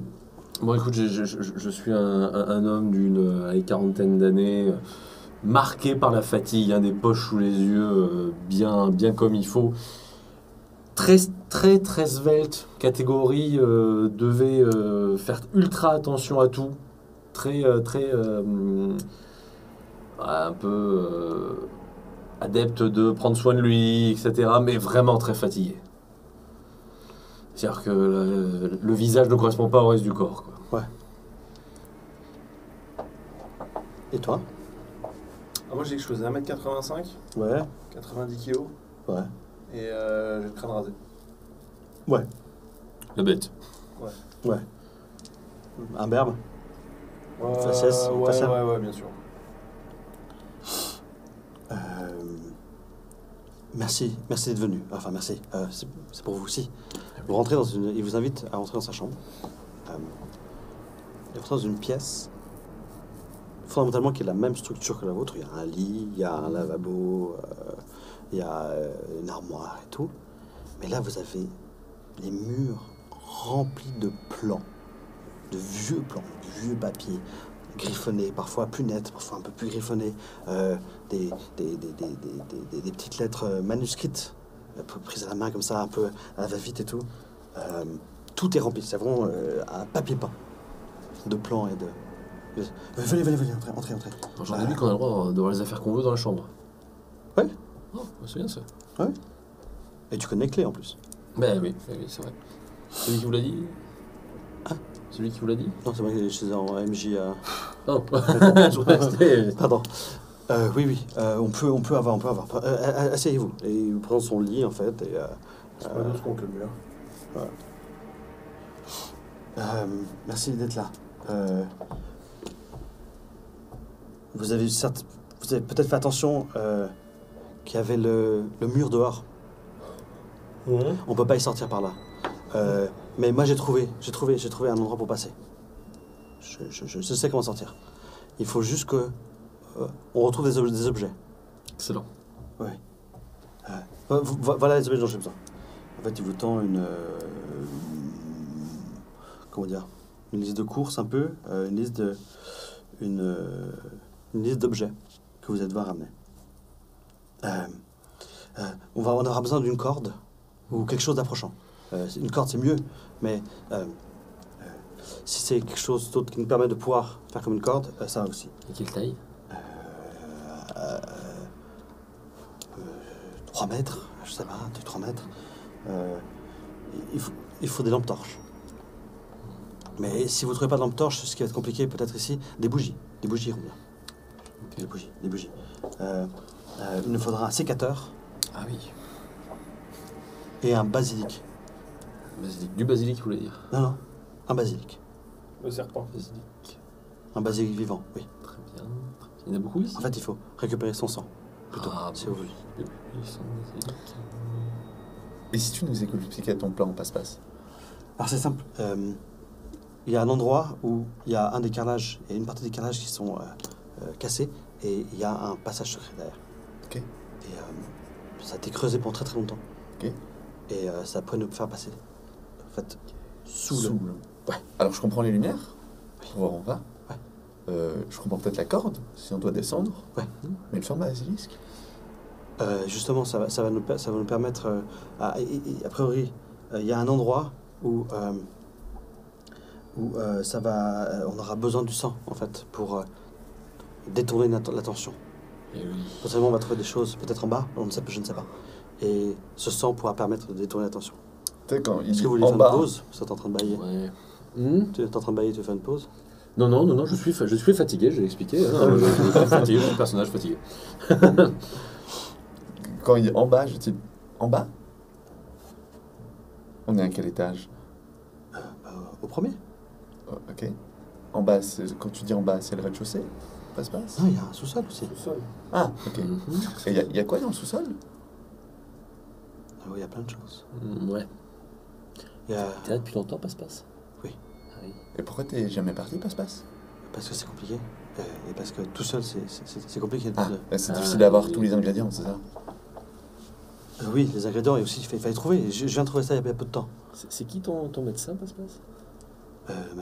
Bon, écoute, je suis un homme d'une quarantaine d'années, marqué par la fatigue, des poches sous les yeux, bien comme il faut. Très svelte, catégorie, devait faire ultra attention à tout. Un peu adepte de prendre soin de lui, etc. Mais vraiment très fatigué. C'est-à-dire que le visage ne correspond pas au reste du corps, quoi. Et toi? Ah, moi, j'ai dit que je faisais 1m85, Ouais. 90 kg, Ouais. et j'ai le crâne rasé. Ouais. La bête. Ouais. Un berbe? Faciès, facial. ouais, bien sûr. Merci d'être venu. Enfin, merci. C'est pour vous aussi. Vous rentrez dans une... Il vous invite à rentrer dans sa chambre. Il rentre dans une pièce, fondamentalement, qui est la même structure que la vôtre. Il y a un lit, il y a un lavabo, il y a une armoire et tout. Mais là, vous avez les murs remplis de plans, de vieux papiers, griffonnés, parfois plus nets, parfois un peu plus griffonnés, des petites lettres manuscrites, prises à la main comme ça, un peu à la va-vite et tout. Tout est rempli, c'est vraiment un papier peint de plans et de... Venez, entrez. J'en ai vu qu'on a le droit d'avoir les affaires qu'on veut dans la chambre. Ouais. Oh, c'est bien ça. Et tu connais les clés en plus. Ben oui, c'est vrai. Celui qui vous l'a dit? Hein? Celui qui vous l'a dit? Non, c'est vrai que je suis en MJ à... Oh, je restais. Pardon. Oui, on peut avoir. Asseyez-vous. Et il prend son lit, en fait, et... C'est pas d'autre contre le mur. merci d'être là. Vous avez peut-être fait attention qu'il y avait le mur dehors. On peut pas y sortir par là. Mais moi j'ai trouvé un endroit pour passer. Je sais comment sortir. Il faut juste que on retrouve des objets. Excellent. Voilà les objets dont j'ai besoin. En fait, il vous tend comment dire, une liste de courses un peu, une liste d'objets que vous allez devoir ramener. On aura besoin d'une corde ou quelque chose d'approchant. Une corde, c'est mieux, mais si c'est quelque chose d'autre qui nous permet de pouvoir faire comme une corde, ça va aussi. Et quelle taille? 3 mètres, je sais pas, 3 mètres. Il faut des lampes torches. Mais si vous ne trouvez pas de lampes torches, ce qui va être compliqué peut-être ici, des bougies. Des bougies iront bien. Okay. Des bougies. Il nous faudra un sécateur Ah oui. et un basilic. Basilic. Du basilic, vous voulez dire? Non, un basilic. Le serpent. Basilic. Un basilic vivant, oui. Très bien. Il y en a beaucoup ici? En fait, il faut récupérer son sang, plutôt, Ah, si bon. vous voulez. Ils sont basilic. Et si tu nous expliquais ton plan en passe-passe? Alors c'est simple. Il y a un endroit où il y a un des carrelages, il y a une partie des carrelages qui sont cassés, et il y a un passage secret derrière. Ok. Et ça a été creusé pendant très très longtemps. Ok. Et ça pourrait nous faire passer. En fait, Sous le... Ouais. Alors je comprends les lumières, pour voir en bas. Je comprends peut-être la corde, si on doit descendre. Ouais. Mais le format basilisque. Justement, ça va nous permettre... a priori, il y a un endroit où on aura besoin du sang, en fait, pour détourner l'attention. Et oui. Potentiellement, on va trouver des choses, peut-être en bas, je ne sais pas. Et ce sang pourra permettre de détourner l'attention. Tu sais, quand il Est-ce dit que vous voulez en faire bas, une pause? Vous êtes en train de bailler. Ouais. Tu es en train de bailler, tu veux faire une pause? Non, je suis fatigué, j'ai expliqué. Hein, je suis fatigué, je suis un personnage fatigué. quand il dit en bas, je dis en bas. On est à quel étage? Au premier? Ok. En bas, quand tu dis en bas, c'est le rez-de-chaussée? Passe-passe? Non, il y a un sous-sol aussi. Tout seul. Ah, ok. Mhm. Et il y a quoi dans le sous-sol? Ah oui, il y a plein de choses. Ouais. Il y a... T'es là depuis longtemps, passe-passe? Oui. Ah oui. Et pourquoi t'es jamais parti, passe-passe? Parce que c'est compliqué. Et parce que tout seul, c'est compliqué. Ah, de- c'est Ah, difficile d'avoir oui. tous les ingrédients, c'est ça? Oui, les ingrédients, et aussi, il fallait trouver. Je viens de trouver ça il y a peu de temps. C'est qui ton médecin, passe-passe?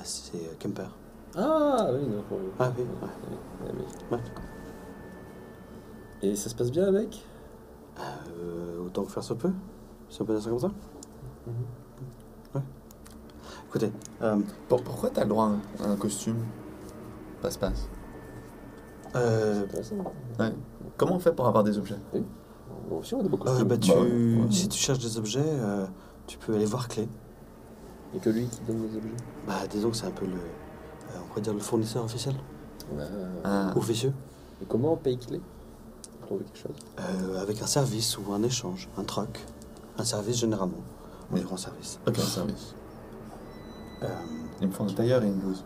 C'est Kemper. Ah oui, non. Ah oui, Ouais, oui. Ouais. Et ça se passe bien avec? Autant que faire se peut. Si on peut dire ça comme ça. Ouais. Écoutez, Pourquoi t'as le droit à un costume? Passe-passe. C'est intéressant. Ouais. Comment on fait pour avoir des objets? Bon, si on a des beaux si ouais. tu cherches des objets, tu peux aller voir Clé. Et que lui qui donne les objets. Disons que c'est un peu on pourrait dire le fournisseur officiel, Ah. officieux, Et comment on paye clé? Pour trouver quelque chose? avec un service ou un échange, un troc, un service généralement. On Oui. dirait un service. Ok, un service. Euh, Il me faut un tailleur et une blouse.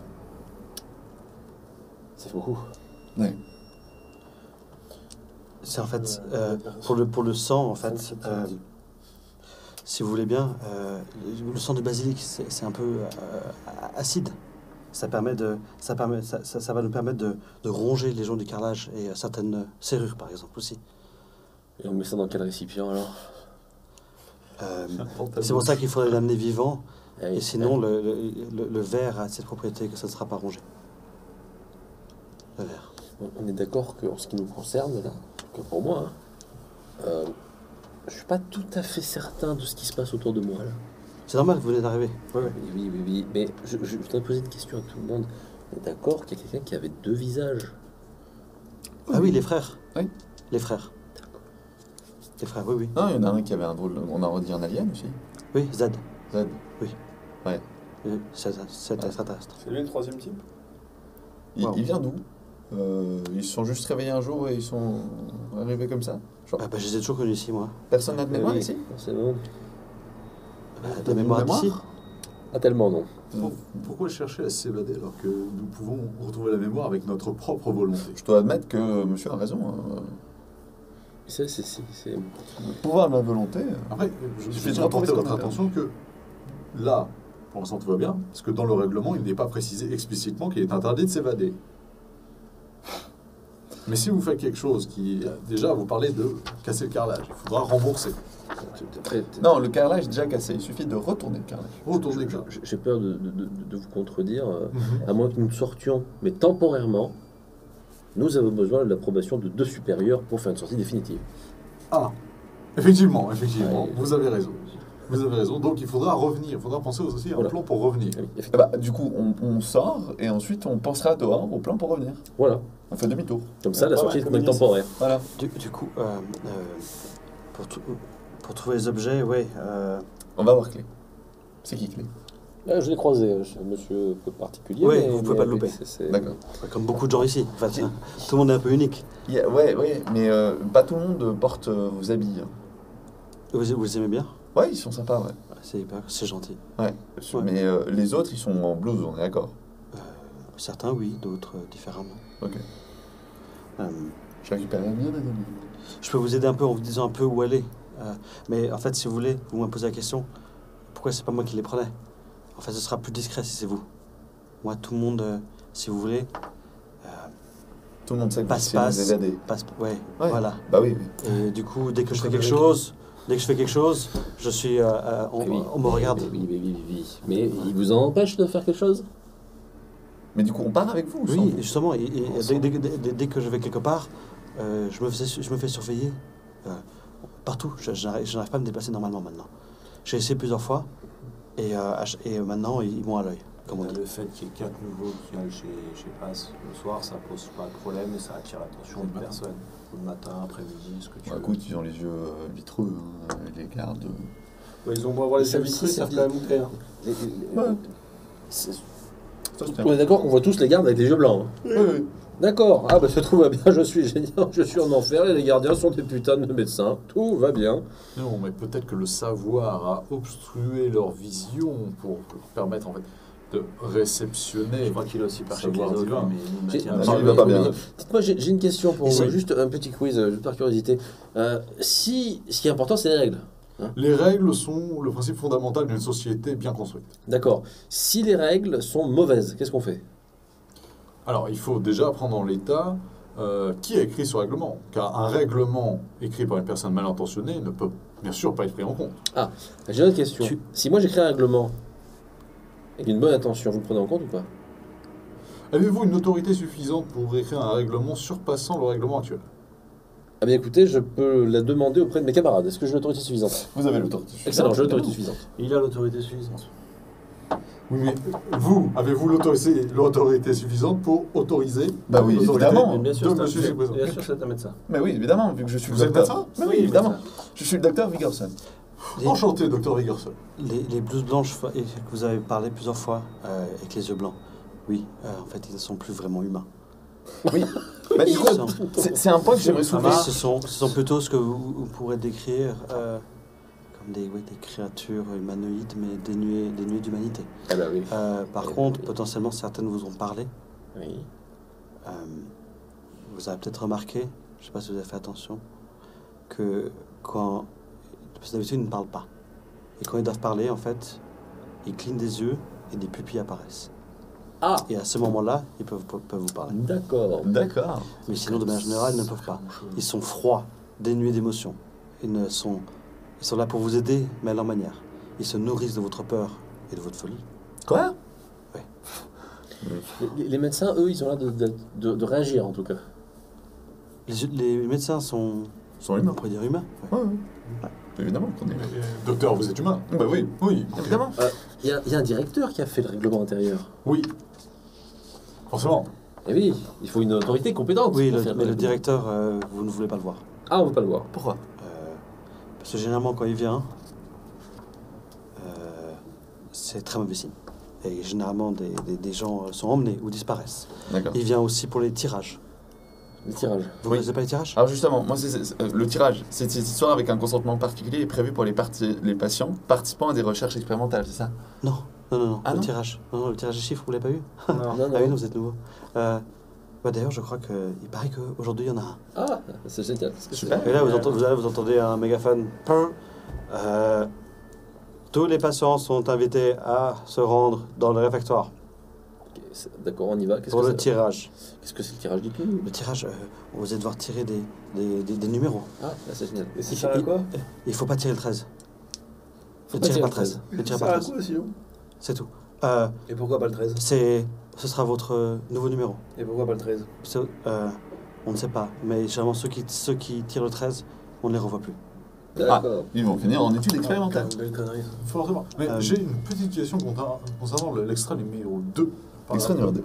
C'est beaucoup. Ouais. c'est en fait pour le sang en fait. Si vous voulez bien, le sang de basilic, c'est un peu acide. Ça va nous permettre de ronger les gens du carrelage et certaines serrures, par exemple, aussi. Et on met ça dans quel récipient alors? C'est pour ça qu'il faudrait l'amener vivant. Ah oui, Et sinon, le verre a cette propriété que ça ne sera pas rongé. Le verre. On est d'accord qu'en ce qui nous concerne, là, que pour moi, hein, je suis pas tout à fait certain de ce qui se passe autour de moi, là. C'est normal, vous venez d'arriver. Oui, oui. Oui. Mais je voudrais poser une question à tout le monde. On est d'accord qu'il y a quelqu'un qui avait deux visages? Ah oui, les frères. Oui. Les frères. Les frères, oui, oui. Non, il y en a un qui avait un drôle. On a dit un alien aussi. Oui, Z. Z. Oui. Ouais. C'est extraterrestre. C'est lui le troisième type? Wow. Il vient d'où? Ils se sont juste réveillés un jour et ils sont arrivés comme ça? Genre, Je les ai toujours connus ici, moi. personne n'a de mémoire Oui, ici? forcément. La mémoire d'ici. Ah, tellement non. Pourquoi chercher à s'évader alors que nous pouvons retrouver la mémoire avec notre propre volonté? Je dois admettre que monsieur a raison. Hein. C'est... Le pouvoir de la volonté. Après, je suffit suis de retrouver apporter ce votre qu'on a attention que là, pour l'instant tout va bien, parce que dans le règlement, il n'est pas précisé explicitement qu'il est interdit de s'évader. Mais si vous faites quelque chose qui, déjà, vous parlez de casser le carrelage, il faudra rembourser. Non, le carrelage est déjà cassé. Il suffit de retourner le carrelage. Retourner le carrelage. J'ai peur de vous contredire, à moins que nous sortions, mais temporairement, nous avons besoin de l'approbation de deux supérieurs pour faire une sortie définitive. Ah, effectivement, Ouais. vous avez raison. Vous avez raison. Donc il faudra revenir, il faudra penser aussi à un Voilà. plan pour revenir. Oui, Eh effectivement. bah, du coup, on sort et ensuite on pensera dehors au plan pour revenir. Voilà, On fait demi-tour. comme ça la Ouais, sortie ouais, est temporaire. Voilà. Du coup, pour trouver les objets, oui. On va voir Clé. C'est qui Clé? Je l'ai croisé, c'est un monsieur peu particulier. Oui, mais- vous pouvez mais pas le louper. D'accord. Comme beaucoup de gens ici. Enfin, tout le monde est un peu unique. Ouais, mais pas tout le monde porte vos habits. Hein. Vous les aimez bien? Ouais, ils sont sympas, ouais. C'est gentil. Ouais. Ouais. Mais les autres, ils sont en blouse, on est d'accord. Certains, oui, d'autres différemment. Ok. Euh, Je récupère la mienne, Adèle. Je peux vous aider un peu en vous disant un peu où aller. Mais en fait, si vous voulez, vous me posez la question, pourquoi c'est pas moi qui les prenais? En fait, ce sera plus discret si c'est vous. Moi, tout le monde, si vous voulez, Tout le monde sait que Passe, vous essayez de passe. nous évader. passe. Ouais, Ouais. voilà. Bah oui. Et du coup, dès que je fais Comme quelque avec- chose, Dès que je fais quelque chose, je suis, on me regarde. Oui. Mais il vous empêche de faire quelque chose? Mais du coup, on part avec vous. Oui, sans- justement, dès que je vais quelque part, je me fais surveiller partout. Je n'arrive pas à me déplacer normalement maintenant. J'ai essayé plusieurs fois et maintenant ils m'ont à l'œil, comme on dit. Le fait qu'il y ait 4 nouveaux qui aillent chez Pass le soir, ça pose pas de problème et ça attire l'attention de personne. Le matin, après-midi, ce que tu Bah, veux. écoute, ils ont les yeux vitreux, hein, les gardes. Ils ont beau avoir les Ça yeux aussi, vitreux, ils ça savent dit- quand même ouvrir. Ouais. C'est- Ça, c'est On est d'accord qu'on voit tous les gardes avec les yeux blancs. Hein. Oui. D'accord. Ah bah ça tout va bien, je suis génial, je suis en enfer et les gardiens sont des putains de médecins. Tout va bien. Non, mais peut-être que le savoir a obstrué leur vision pour permettre en fait de réceptionner. Je crois qu'il est aussi perché que les Savoir autres, divin. mais il J'ai- maintient il va pas bien. Dites-moi, j'ai une question pour vous, Essaye. juste un petit quiz, juste par curiosité. Ce qui est important, c'est les règles. Les règles sont le principe fondamental d'une société bien construite. D'accord. Si les règles sont mauvaises, qu'est-ce qu'on fait? Alors, il faut déjà prendre en l'état qui a écrit ce règlement. Car un règlement écrit par une personne mal intentionnée ne peut bien sûr pas être pris en compte. J'ai une autre question. Tu- Si moi j'écris un règlement avec une bonne intention, vous le prenez en compte ou pas? Avez-vous une autorité suffisante pour écrire un règlement surpassant le règlement actuel? Ah bien écoutez, je peux la demander auprès de mes camarades. Est-ce que j'ai l'autorité suffisante? Vous avez l'autorité. Excellent, j'ai l'autorité suffisante. Il a l'autorité suffisante. Oui, mais vous, avez-vous l'autorité suffisante pour autoriser Bah oui, l'autorité évidemment. Bien sûr, de c'est Monsieur un- Gilles-Président? bien sûr, c'est un médecin. Mais oui, évidemment, vu que je suis Vous le êtes docteur. médecin? Mais oui, évidemment. Je suis le docteur Vigorson. Enchanté, docteur Vigorson. Les blouses blanches que vous avez parlé plusieurs fois avec les yeux blancs, oui, en fait, ils ne sont plus vraiment humains. Oui. Bah, du coup, Ils sont- c'est un point que j'aimerais soulever. ce sont plutôt ce que vous pourrez décrire comme des créatures humanoïdes, mais dénuées d'humanité. Ah bah oui. Par contre, potentiellement, certaines vous ont parlé. Oui. Vous avez peut-être remarqué, je ne sais pas si vous avez fait attention, que quand... Parce que d'habitude, ils ne parlent pas. Et quand ils doivent parler, en fait, ils clignent des yeux et des pupilles apparaissent. Ah, Et à ce moment-là, ils peuvent vous parler. d'accord. D'accord. Mais sinon, de manière générale, ils ne peuvent pas. Ils sont froids, dénués d'émotions. Ils sont là pour vous aider, mais à leur manière. Ils se nourrissent de votre peur et de votre folie. Quoi? Les médecins, eux, ils ont l'air de réagir en tout cas. Les médecins sont, Sont on humains. pourrait dire, humains. Ouais. Ouais, ouais. Évidemment qu'on est. Docteur, vous êtes humain? Bah oui. Oui. Évidemment. Il y a un directeur qui a fait le règlement intérieur. Oui. Forcément. Eh oui, il faut une autorité compétente. Oui, pour faire mais le règlement. directeur, vous ne voulez pas le voir. Ah, on ne veut pas le voir. Pourquoi? Parce que généralement, quand il vient, c'est très mauvais signe. Et généralement, des gens sont emmenés ou disparaissent. D'accord. Il vient aussi pour les tirages. Les tirages. Vous ne Oui. connaissez pas les tirages? Alors justement, moi, le tirage, c'est cette histoire avec un consentement particulier est prévu pour les patients participant à des recherches expérimentales, c'est ça? Non. Ah le non tirage. Non, le tirage des chiffres, vous l'avez pas vu? Non. Non, Ah oui, non. non, vous êtes nouveau. D'ailleurs, je crois qu'il paraît qu'aujourd'hui, il y en a un. Ah, c'est génial. Qu'est-ce que Super. c'est Et là, vous entendez un mégaphone. Tous les patients sont invités à se rendre dans le réfectoire Ok, d'accord, on y va. Qu'est-ce pour que le c'est tirage. Qu'est-ce que c'est le tirage du tout? Le tirage, vous allez devoir tirer des numéros. Ah, là, c'est génial. Et ça sert à quoi? Il ne faut pas tirer le 13. Faut Ne pas tirez tirer pas le 13. Ne Ça tirez sert pas à 13. quoi sinon? C'est tout. Et pourquoi pas le 13? Ce sera votre nouveau numéro. Et pourquoi pas le 13? On ne sait pas, mais généralement ceux qui tirent le 13, on ne les revoit plus. D'accord. Ils vont finir en études expérimentales. Belle connerie. Forcément. Mais j'ai une petite question concernant l'extrait numéro 2. Extrait numéro 2.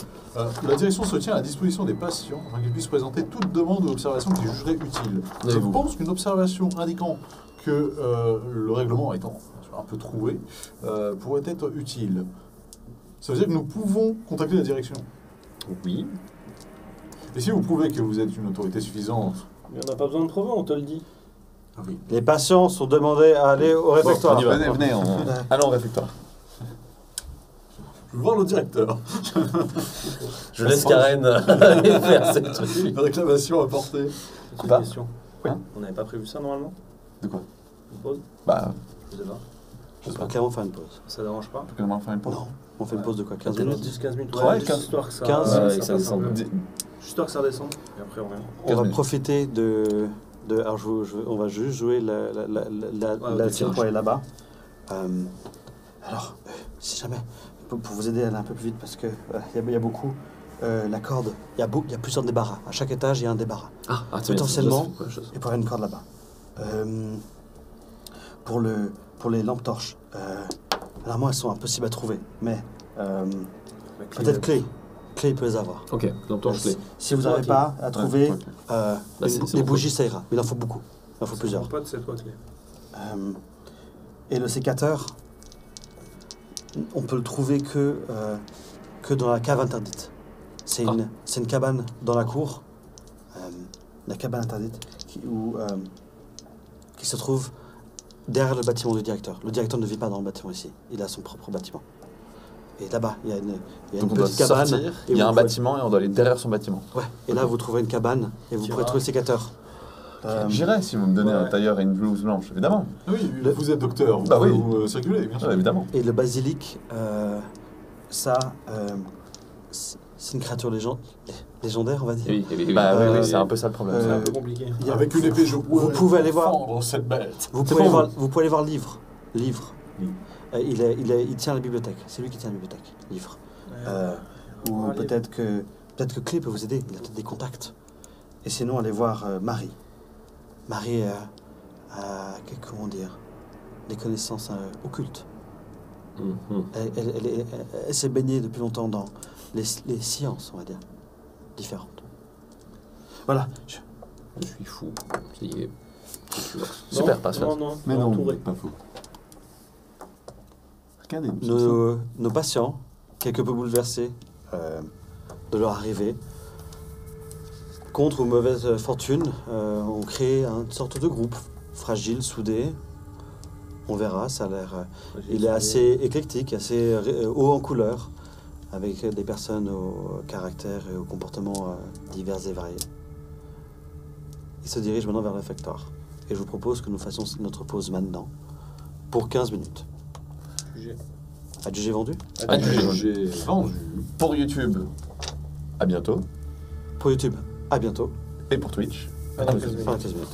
La direction se tient à la disposition des patients afin qu'ils puissent présenter toute demande ou observation qu'ils jugeraient utile. Je Avez-vous pense qu'une observation indiquant que le règlement étant un peu trouvé pourrait être utile. Ça veut dire que nous pouvons contacter la direction. Oui. Et si vous prouvez que vous êtes une autorité suffisante... Mais on n'a pas besoin de prouver, on te le dit. Ah oui. Les patients sont demandés à aller au réfectoire. on y va. Venez, allons au réfectoire. Je veux voir le directeur. Je laisse Karen aller faire cette truc. Une réclamation à porter. C'est une Bah. question. Hein On n'avait pas prévu ça normalement? De quoi? Une pause? Bah, Je sais pas. On peut clairement faire une pause. Ça dérange pas? faut que demain faire une pause. Non, on fait une pause de quoi? 15 Peut-être minutes? 10-15 minutes. Ouais, juste 15. histoire que ça, 15, ça ouais, passe ça un descend. peu. Di- Juste histoire que ça redescende. Et après on revient. On 15 va minutes. profiter Alors, on va juste jouer la scène pour aller là-bas. Alors, si jamais, pour vous aider à aller un peu plus vite, parce que il y a beaucoup, la corde, il y a plusieurs débarras. À chaque étage, il y a un débarras. Potentiellement, il pourrait y avoir une corde là-bas. Pour les lampes torches, généralement, elles sont impossibles à trouver, mais peut-être Clé peut les avoir. Ok, l'entorche clé. Si vous n'arrivez pas à trouver c'est des bon. bougies, ça ira. Mais il en faut beaucoup. Il en faut plusieurs. Mon pote, c'est toi, Clé. Et le sécateur, on peut le trouver que dans la cave interdite. C'est une cabane dans la cour, la cabane interdite, qui se trouve derrière le bâtiment du directeur. Le directeur ne vit pas dans le bâtiment ici, il a son propre bâtiment. Et là-bas, il y a une Donc on doit petite cabane. sortir, et il y a vous un pouvez- bâtiment et on doit aller derrière son bâtiment. Ouais, et là, vous trouverez une cabane et vous pourrez trouver le sécateur. J'irai si vous me donnez ouais. un tailleur et une blouse blanche, évidemment. Oui, vous êtes docteur, vous Bah pouvez oui. vous circuler, bien sûr. Ouais, évidemment. Et le basilic, ça, c'est une créature légendaire, on va dire. Bah oui, Euh, c'est un peu ça le problème. C'est un euh, peu compliqué. Il y a- Avec une épée, je Vous pouvez aller voir. fendre cette bête. Vous C'est pouvez, bon. vous pouvez aller voir Livre. Oui. Il tient la bibliothèque. C'est lui qui tient la bibliothèque. Livre. Ou Ah, peut-être que Clé peut vous aider. Il a peut-être des contacts. Et sinon, allez voir Marie. Marie a comment dire, des connaissances occultes. Elle s'est baignée depuis longtemps dans les sciences, on va dire, différentes. Voilà. Je suis fou. Ça y est. Super, passe. Non, Mais non, entouré. pas faux. Regardez, Nos patients, quelque peu bouleversés de leur arrivée, contre ou mauvaise fortune, ont créé une sorte de groupe fragile, soudé. On verra, ça a l'air. Il est assez éclectique, assez haut en couleur, avec des personnes au caractère et au comportement divers et variés. Il se dirige maintenant vers le facteur. Et je vous propose que nous fassions notre pause maintenant, pour 15 minutes. Adjugé vendu? j'ai vendu. Pour YouTube, à bientôt. Pour YouTube, à bientôt. Et pour Twitch, Pendant 15 minutes. Pendant 15 minutes.